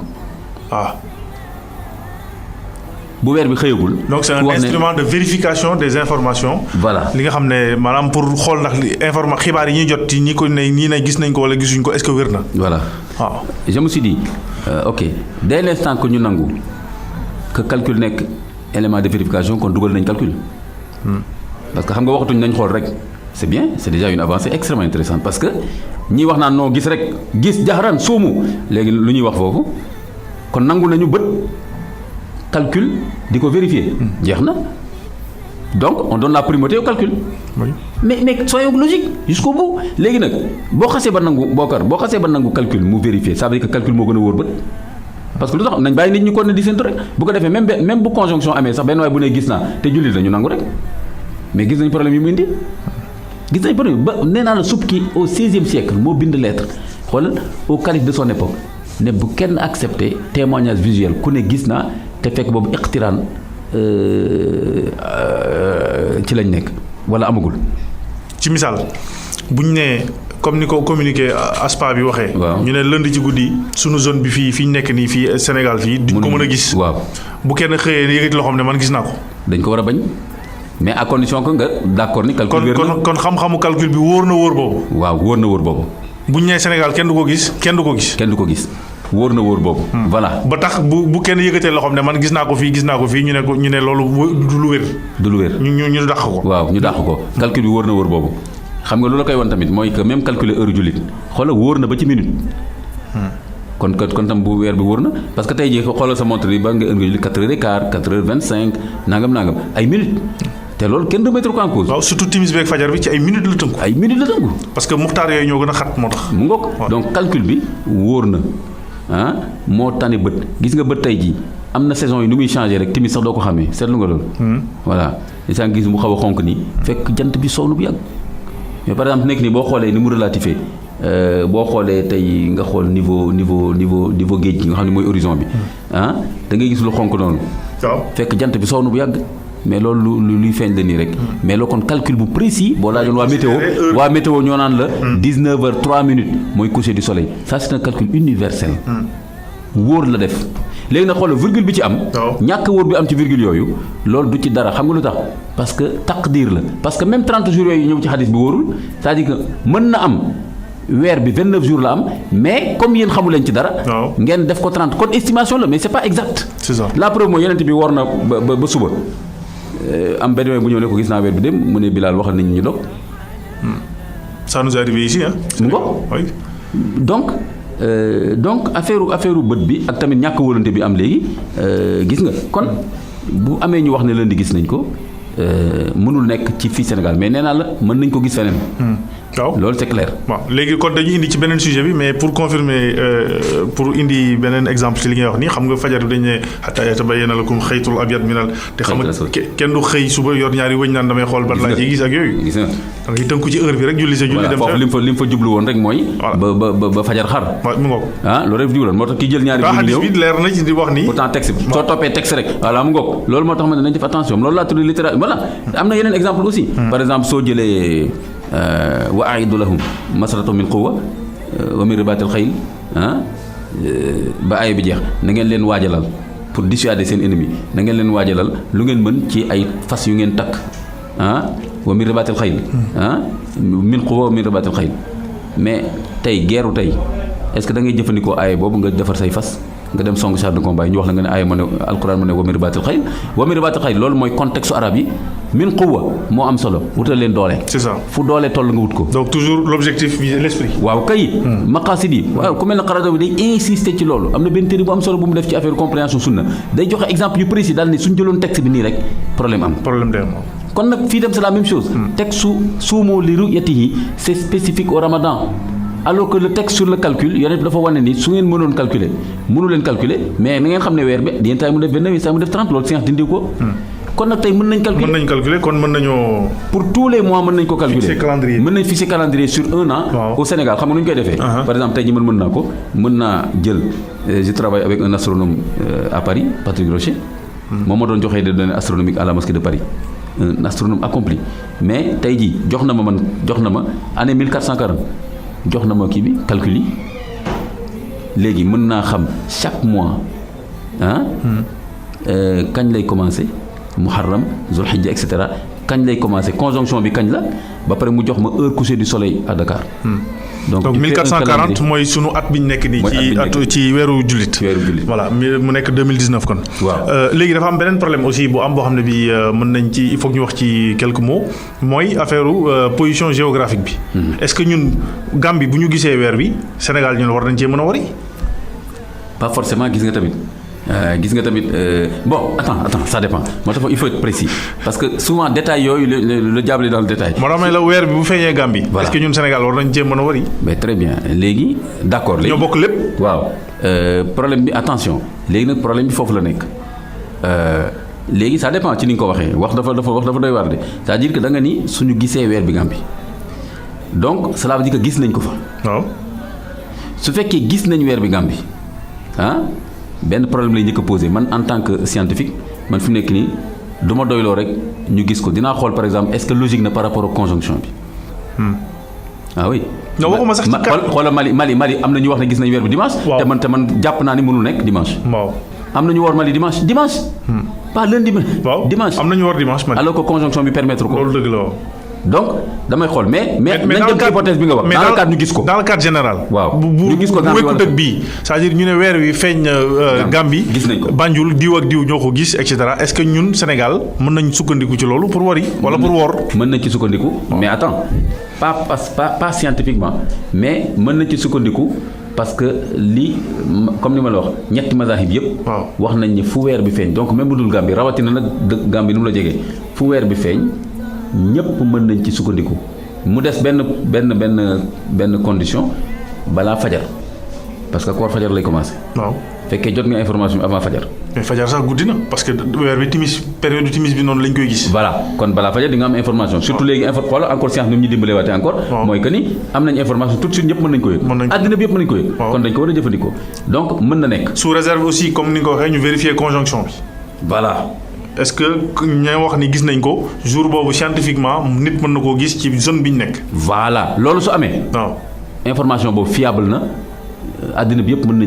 bu weer bi xëyagul. donc c'est un instrument de vérification des informations. voilà li nga xam ne maanaam pour xool ndax xibaar yi ñuy jot ci ñi ko ne ñii ne gis nañ ko wala gisuñ ko est-ce que wér na. voilà waaw je me suis dit ok dès l'instant que ñu nangu que calcul nekk élément de vérification kon dugal nañ calcul. parce que xam nga waxatuñ nañ xool rek c'est bien c'est déjà une avancée extrêmement intéressante parce que ñi wax naan noo gis rek gis jaxaran suumu léegi lu ñuy wax foofu kon nangu nañu bët. calcul di ko vérifier jeex na donc on donne la primauté au calcul. Oui. mais soyons logique jusqu'au bout léegi nag boo xasee ba nangu calcul mu vérifier ça veut dire que calcul moo gën a wóor bët parce que lu tax nañ bàyyi nit ñi ko ne di séntu rek bu ko defee même bu conjonction amee sax benn waaye bu ne gis naa te jullit dañu nangu rek mais gis nañ problème yi mu indi gis nañ problème ba nee naa la Subki au 16e siècle moo bind lettre xoolal au calife de son époque ne bu kenn accepté témoignage visuel ku ne gis naa te fekk boobu iqtiraan ci lañ nekk wala amagul. ci misaal bu ñu nee comme ni ko communiqué ASPA bi waxee. waaw ñu ne lundi ci guddi sunu zone bi fii ñu nekk nii fii Sénégal fii. duñ ko mën a gis. waaw bu kenn xëyee yëkkati loo xam ne man gis naa ko. dañ ko war a bañ mais à condition que nga d'accord ni calcul wér na kon xam-xamu calcul bi wóor na wóor boobu. waaw wóor na wóor boobu. bu ñu nee Sénégal kenn du ko gis kenn du ko gis. kenn du ko gis wóor na wóor boobu. voilà ba tax bu kenn yëkkatee loo xam ne man gis naa ko fii ñu ne loolu du lu wér. du lu wér ñu dàq ko. waaw ñu dàq ko calcul bi wóor na wóor boobu. xam nga lu la koy wan tamit mooy que même calculer heure jullit xoolal wóor na ba ci minute. kon tam bu weer bi wóor na parce que tey jii xoolal sa montre yi ba nga heure nga jullit 4h15 4h25 nangam ay minutes. te loolu kenn remettre ko en cause. waaw surtout timis beeg fajar bi ci ay minutes la tënku. ay minutes la tënku. parce que muxtaar yooyu ñoo gën a xat moo tax. mu ngoog donc calcul bi wóor na moo tane bët gis nga bët tey jii am na saison yi nu muy changé rek timis sax doo ko xamee seetlu nga loolu. voilà saa gis mu xaw a xonk nii fekk jant bi soow na bu yàgg mais par exemple nekk nii boo xoolee ni mu relatifé boo xoolee tey nga xool niveau géej gi nga xam ne mooy horizon bi da ngay gis lu xonk noonu. waaw fekk jant bi soow na bu yàgg. mais loolu luy feeñ la nii rek. mais loolu kon calcul bu précis boo laajoon waa météo ñoo naan la. 19h03 mooy coucher du soleil ça c'est un calcul universel. wóor la def léegi nag xoolal virgule bi ci am. ñàkk wóor bi am ci virgule yooyu loolu du ci dara xam nga lu tax parce que taqdir la parce que même 30 jours yooyu ñëw ci xadis bi wóorul c'est-à-dire que mën na am. weer bi 29 jours la am mais comme yéen xamu leen ci dara. ngeen def ko 30 kon estimation la mais c'est pas exact. c'est ça la preuve mooy yonent bi war na ba suba. am benn bu ñëw ne ko gis naa weer bi dem mu ne Bilal waxal nit ñi ñu dog. ça nous est arrivé ici hein. mu ngo oui. donc affaire bët bi ak tamit ñàkk wóolante bi am léegi gis nga kon bu amee ñu wax ne lundi gis nañ ko mënul nekk ci fii Sénégal mais nee naa la mën nañ ko gis feneen. waaw loolu c'est clair. waaw léegi kon dañuy indi ci beneen sujet bi mais pour confirmer pour indi beneen exemple ci li ngay wax nii xam nga fajar bi dañ ne hatta yatabayyana lakum xaytul abyad minal te xam nga kenn du xëy suba yor ñaari wëñ naan damay xool ban laa ciy gis ak yooyu. gis nga da ngay tënku ci heure bi rek julli sa julli dem foofu li mu fa jublu woon rek mooy. ba fajar xar. waaw mu ngoog. loolu rek jublu woon moo tax ki jël ñaari. hadis bi leer na ci di wax nii. pourtant texte bi soo toppee texte rek. voilà mu ngoog loolu moo tax ma ne nañ def attention loolu laa tudd littérature voilà am na yeneen exemple aussi. par exemple soo jëlee wa aidu lahum masratan min quwwa wa min ribatil xayl ba aaya bi jeex na ngeen leen waajalal pour dissuader seen ennemi na ngeen leen waajalal lu ngeen mën ci ay fas yu ngeen takk wa min ribatil xayl min quwwa wa min ribatil xayl mais tey guerre tey est-ce que da ngay jëfandikoo aaya boobu nga defar say fas nga dem song char de combat yi ñu wax la nga ne aaya ma ne alquran ma ne wa min ribatil xayl loolu mooy contexte arabe yi min quwwa moo am solo wutal leen doole. c'est ça fu doole toll nga wut ko. donc toujours l'objectif viser l'esprit. waaw kay. maqasid yi waaw ku mel ne Qaradawi day insister ci loolu am na benn téere bu am solo bu mu def ci affaire compréhension sunna day joxe exemple yu précis daal ni suñ jëloon texte bi nii rek problème am. problème day am. kon nag fii dem c'est la même chose. texte suumu li ru'yatihi c'est spécifique au Ramadan. alors que le texte sur le calcul yonent bi dafa wane ni su ngeen mënoon calculer mënu leen calculer mais na ngeen xam ne weer bi yenn saa mu def 29 saa mu def 30 loolu science dindi ko. kon nag tey mën nañ calculer kon mën nañoo. pour tous les mois mën nañ ko calculer. fixer calendrier mën nañ fixer calendrier sur un an. au Sénégal xam nga nu ñu koy defee. par exemple tey jii mën naa ko mën naa jël je travaille avec un astronome à Paris Patrick Rocher. moom ma doon joxee des données astronomiques à la mosquée de Paris. un astronome accompli mais tey jii jox na ma année 1440 jox na ma kii bi calcul yi léegi mën naa xam chaque mois kañ lay commencer. Muharram Zulhijja et cetera kañ lay commencer conjonction bi kañ la ba pare mu jox ma heure coucher du soleil à Dakar. donc 1440 mooy sunu at bi ñu nekk nii. ci weeru jullit. voilà mu nekk 2019 kon. waaw léegi dafa am beneen problème aussi bu am boo xam ne bi mën nañ ci il faut que ñu wax ci quelques mots mooy affaire position géographique bi. est-ce que ñun Gambie bu ñu gisee weer bi Sénégal ñun war nañ cee mën a wari. pas forcément gis nga tamit. Bon attends ça dépend moo tax il faut être précis parce que souvent détail yooyu le diable est dans le détail. moo tax may la weer bi bu feeñee Gambie. voilà est-ce que ñun Sénégal war nañ cee mën a wari. mais très bien léegi d'accord. léegi ñoo bokk lépp. waaw problème bi attention léegi nag problème bi foofu la nekk léegi ça dépend ci ni nga ko waxee wax dafa doy waar de c'est-à-dire que da nga ni suñu gisee weer bi Gambie donc cela veut dire que gis nañ ko fa. waaw su fekkee gis nañ weer bi Gambie benn problème lay njëkk a posé man en tant que scientifique man fi mu nekk nii du ma doyloo rek ñu gis ko dinaa xool par exemple est-ce que logique na par rapport aux conjonction bi ah oui. non waxuma sax ci xoolal Mali am na ñu wax ne gis nañu weer bi dimanche. waaw te man jàpp naa ni mënul nekk dimanche. waaw am na ñu woor Mali dimanche. pas lundi mais. waaw dimanche am na ñu woor dimanche Mali. alors que conjonction bi permettre ko. loolu dëgg la waaw. donc damay xool mais nañ dem ci hypothèse bi nga wax. dans le cadre ñu gis ko. dans le cadre général. waaw ñu gis ko Gambie bu wekku dëgg bii c'est-à-dire ñu ne weer wi feeñ Gambie. gis nañ ko Banjul diw ak diw ñoo ko gis et cetera est-ce que ñun Sénégal mën nañ sukkandiku ci loolu pour wari wala pour woor. mën nañ ci sukkandiku mais attends pas scientifiquement mais mën nañ ci sukkandiku parce que lii comme ni ma la wax ñetti mazahib yëpp. waaw wax nañ ni fu weer bi feeñ donc même bu dul Gambie rawatina nag Gambie nu mu la jegee fu weer bi feeñ. ñëpp mën nañ ci sukkandiku mu des benn condition balaa fajar parce que koor fajar lay commencé. waaw fekkee jot nga information avant fajar. mais fajar sax guddi na parce que weer bi timis période du timis bi noonu lañ koy gis. voilà kon balaa fajar di nga am information. surtout léegi xoolal encore science ni mu ñu dimbalee waatee encore. mooy que ni am nañ information tout de suite ñëpp mën nañ ko yëg. àddina bi yëpp mën nañ ko yëg. kon dañ ko war a jëfandikoo donc mën na nekk. sous réserve aussi comme ni nga ko waxee ñu vérifier conjonction bi. voilà. est-ce que ñooy wax ni gis nañ ko jour boobu scientifiquement nit mën na koo gis ci zone bi ñu nekk. voilà loolu su amee. waaw information boobu fiable na àddina bi yëpp mën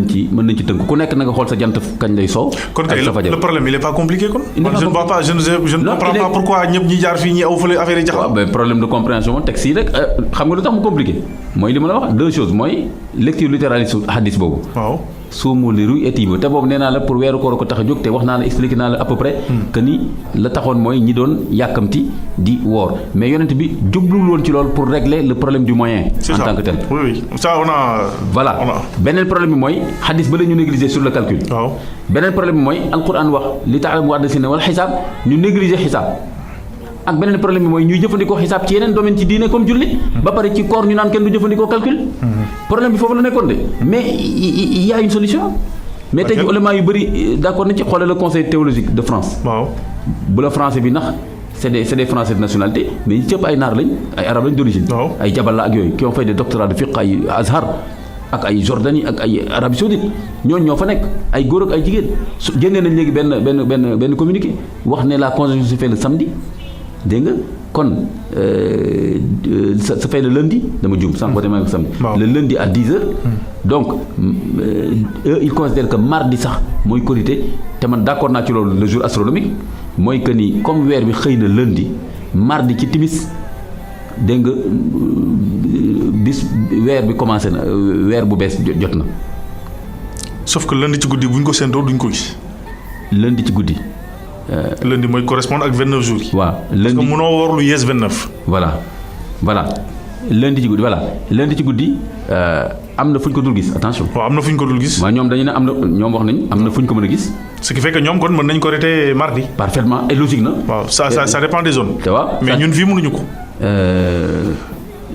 nañ ci tënk ku nekk na nga xool sa jant kañ lay soow. kon kay le problème il est pas compliqué kon. je ne vois pas je ne comprends pas pourquoi ñëpp ñi jaar fii ñi aw fële affaire yi jaxal. waaw mais problème de compréhension moom texte yi rek xam nga lu tax mu compliqué mooy li ma la wax deux choses mooy lecture littéraliste hadis boobu. waaw. suumu li ruy etiba te boobu nee naa la pour weeru koor ko tax a jóg te wax naa la expliqué naa la à peu près que ni la taxoon mooy ñi doon yàkkamti di woor mais yonent bi jubluwul woon ci loolu pour régler le problème du moyen en tant que tel. oui ça on a. voilà beneen problème bi mooy xadis ba la ñu négliger sur le calcul. waaw beneen problème bi mooy alquran wax li taalamu wa addina wala xisaab ñu négliger xisaab ak beneen problème bi mooy ñuy jëfandikoo xisaab ci yeneen domaine ci diine comme julli ba pare ci koor ñu naan kenn du jëfandikoo calcul. problème bi foofu la nekkoon de mais il y a une solution. mais tey jii ulama yu bëri d'accord nañ ci xoolal le conseil théologique de France. waaw bu la français bi nax c'est des français de nationalité mais ñi cëpp ay naar lañ ay arab lañ d'origine. ay jabala ak yooyu qui ont fait des doctorats de fiqh ay Azhar ak ay Jordanie ak ay Arabie Saoudite ñooñu ñoo fa nekk ay góor ak ay jigéen su génnee nañ léegi benn communiqué wax ne la conjonction se fait le samedi. dégg nga kon ça fait le lundi dama juum sànq ba demee ko samedi le lundi à 10h. donc eux ils considèrent que mardi sax mooy korité te man d'accord naa ci loolu le jour astronomique mooy que ni comme weer bi xëy na lundi mardi ci timis dégg nga bis weer bi commencé na weer bu bees jot na. sauf que lundi ci guddi bu ñu ko séentoo duñ ko gis. lundi ci guddi. lundi mooy correspondre ak 29 jours yi. waaw lundi parce que mënoo woor lu yees 29. voilà lundi ci guddi lundi ci guddi am na fu ñu ko dul gis attention. waaw am na fu ñu ko dul gis. waaw ñoom dañu ne am na ñoom wax nañ am na fu ñu ko mën a gis. ce qui fait que ñoom kon mën nañ ko arrêter mardi. parfaitement et logique na. waaw ça dépend des zones. te waaw mais ñun fii mënuñu ko.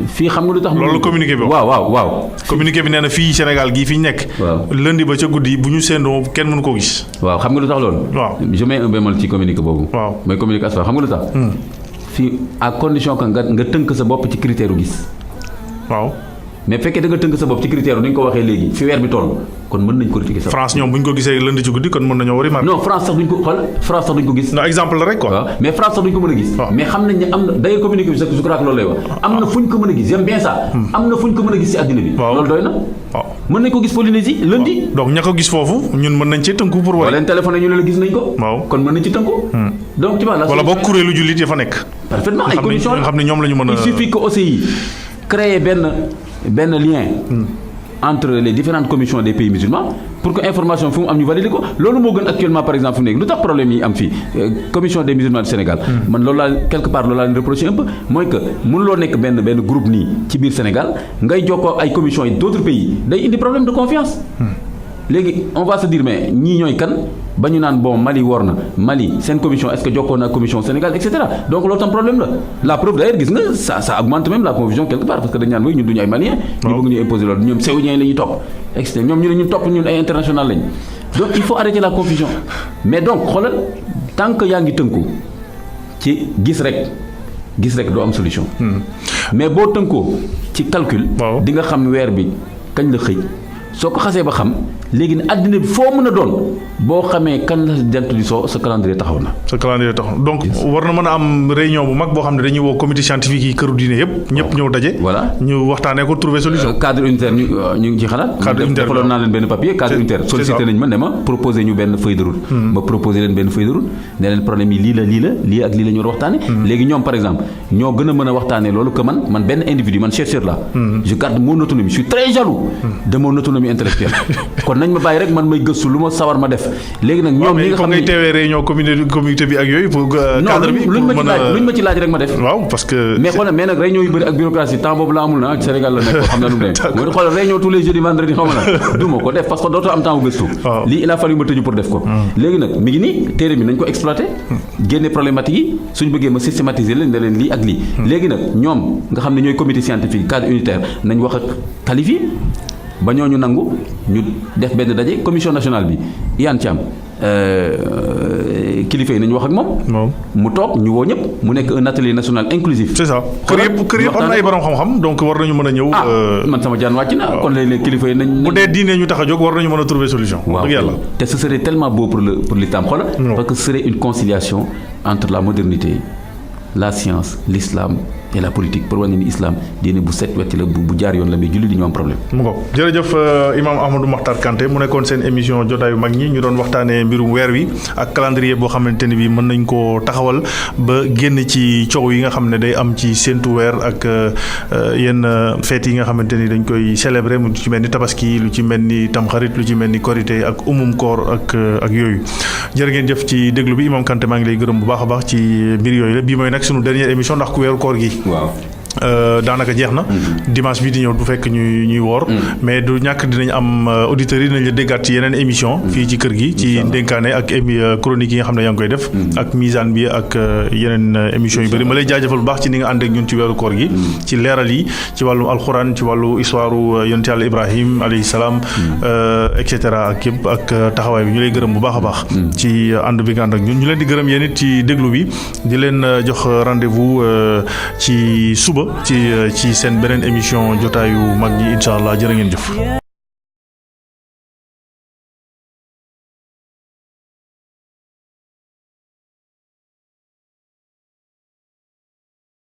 fii xam nga lu tax. loolu communiqué bi waaw. communiqué bi nee na fii Sénégal gii fi ñu nekk. waaw lundi ba ca guddi bu ñu séendoo kenn mënu koo gis. waaw xam nga lu tax loolu. waaw je mets un bémol ci communiqué boobu. waaw mooy communication xam nga lu tax. fii à condition que nga tënk sa bopp ci critère u gis. waaw mais fekkee da nga tënk sa bopp ci critère ni ñu ko waxee léegi fi weer bi toll kon mën nañ ko critiquer sax. France ñoom bu ñu ko gisee lundi ci guddi kon mën nañoo wari mardi. non France sax duñ ko gis. non exemple la rek quoi. waaw mais France sax duñ ko mën a gis. mais xam nañ ne am na d'ailleurs communiqué bi sax je crois que loolu lay wax. am na fu ñu ko mën a gis j'aime bien ça. am na fu ñu ko mën a gis ci àddina bi. loolu doy na. waaw mën nañ ko gis Polynésie lundi. donc ña ko gis foofu ñun mën nañ ci tënku pour wari. wala téléphone ñu ne la gis nañ ko. waaw kon mën nañ ci tënku. donc tu vois wala boog kuréelu jullit ya fa nekk. parfaitement ay conditions nga xam ne ñoom la ñu mën a. il suffit que OCI créer benn lien entre les différentes commissions des pays musulmans pour que information fu mu am ñu valider ko loolu moo gën actuellement par exemple fu mu nekk lu tax problème yi am fii commission des musulmans du Sénégal man loolu laa quelque part loolu laa leen reproché un peu mooy que mënuloo nekk benn groupe nii ci biir Sénégal ngay jokkoo ay commissions yi d'autres pays day indi problème de confiance léegi on va se dire mais ñii ñooy kan ba ñu naan bon Mali woor na Mali seen commission est-ce que jokkoo na commission Sénégal et cetera donc loolu tam problème la preuve d'ailleurs gis nga ça augmente même la confusion quelque part parce que dañ naan ñun duñu ay Maliens ñu bëgg ñu imposer loolu ñoom saoudiens la ñuy topp et cetera ñoom ñu ne ñun topp ñun ay international lañ donc il faut arrêter la confusion mais donc xoolal tant que yaa ngi tënku ci gis rek doo am solution mais boo tënkoo ci calcul di nga xam weer bi kañ la xëy soo ko xasee ba xam léegi ne àddina bi foo mën a doon boo xamee kan la jant di soo sa calendrier taxaw na. sa calendrier taxaw donc war na mën a am réunion bu mag boo xam ne dañuy woo comité scientifique yi këru diine yëpp. ñëpp ñëw daje. voilà ñu waxtaanee ko trouver solution. cadre unitaire ñu ngi ci xalaat. cadre unitaire defaloon naa leen benn papier cadre unitaire sollicité nañ ma ne ma proposé ñu benn feuille de route. ma proposé leen benn feuille de route ne leen problème yi lii ak lii la ñu war a waxtaane. léegi ñoom par exemple ñoo gën a mën a waxtaanee loolu que man benn individu man chercheur la. je garde mon autonomie je suis très jaloux de mon autonomie intellectuelle kon nañ ma bàyyi rek man may gëstu lu ma sawar ma def léegi nag ñoom ñi nga xam ne teewee réunion comité bi ak yooyu pour cadre bi luñ ma ci laaj rek ma def waaw parce que mais xoolal mais nag réunion yu bëri ak bureaucratie temps boobu la amul na Sénégal la nekk xam na nu mu demee mooy xoolal réunion tous les jeudis vendredi xaw ma na du ma ko def parce que dootoo am temps bu gëstu lii il a fallu ma tëju pour def ko léegi nag mi ngi nii téere bi nañ ko exploité génne problématique yi suñ bëggee ma systématiser leen ne leen lii ak lii léegi nag ñoom nga xam ne ñooy comité scientifique cadre unitaire nañ wax ak xalif yi ba ñooñu nangu ñu def benn daje commission nationale bi Iyane Thiam kilifa yi nañu wax ak moom. mu toog ñu woo ñëpp mu nekk un atelier national inclusif. c'est ça kër yëpp am na ay borom xam-xam donc war nañu mën a ñëw. man sama jaan wàcc na kon léeg-léeg kilifa yi nañ. bu dee diine ñu tax a jóg war nañu mën a trouver solution. waaw dëgg yàlla te ce serait tellement beau pour l'islam xoolal. parce que ce serait une conciliation entre la modernité la science l'islam et la politique pour wane ni islam diine bu set wecc la bu jaar yoon la mais julli di ñu am problème. mu ngoog jërëjëf imam Ahmadou Makhtar Kanté mu nekkoon seen émission jotaayu mag ñi ñu doon waxtaanee mbirum weer wi ak calendrier boo xamante ne bi mën nañ koo taxawal ba génn ci coow yi nga xam ne day am ci séntu weer ak yenn fête yi nga xamante ni dañ koy célébrer mu ci mel ni tabaski lu ci mel ni tamxarit lu ci mel ni korité ak koor ak yooyu jërë ngeen jëf ci déglu bi imam Kanté maa ngi lay gërëm bu baax a baax ci mbir yooyu la bii mooy nag sunu dernière émission ndax ku weeru koor gi. waaw daanaka jeex na. dimanche bi di ñëw du fekk ñuy woor. mais du ñàkk dinañ am auditeurs yi dinañ la déggaat ci yeneen émission fii ci kër gi ci ndénkaane ak chronique yi nga xam ne yaa ngi koy def. ak misaan bi ak yeneen émission yu bëri ma lay jaajëfal bu baax ci ni nga ànd ak ñun ci weeru koor gi. ci leeral yi ci wàllu alxuraan ci wàllu histoire yonent Yàlla Ibrahim alayhi salaam. et cetera ak yëpp ak taxawaay bi ñu lay gërëm bu baax a baax. ci ànd bi nga ànd ak ñun ñu leen di gërëm yéen it ci déglu bi di leen jox rendez-vous ci suba. ci seen beneen émission jotaayu mag ñi incha allah jërë ngeen jëf.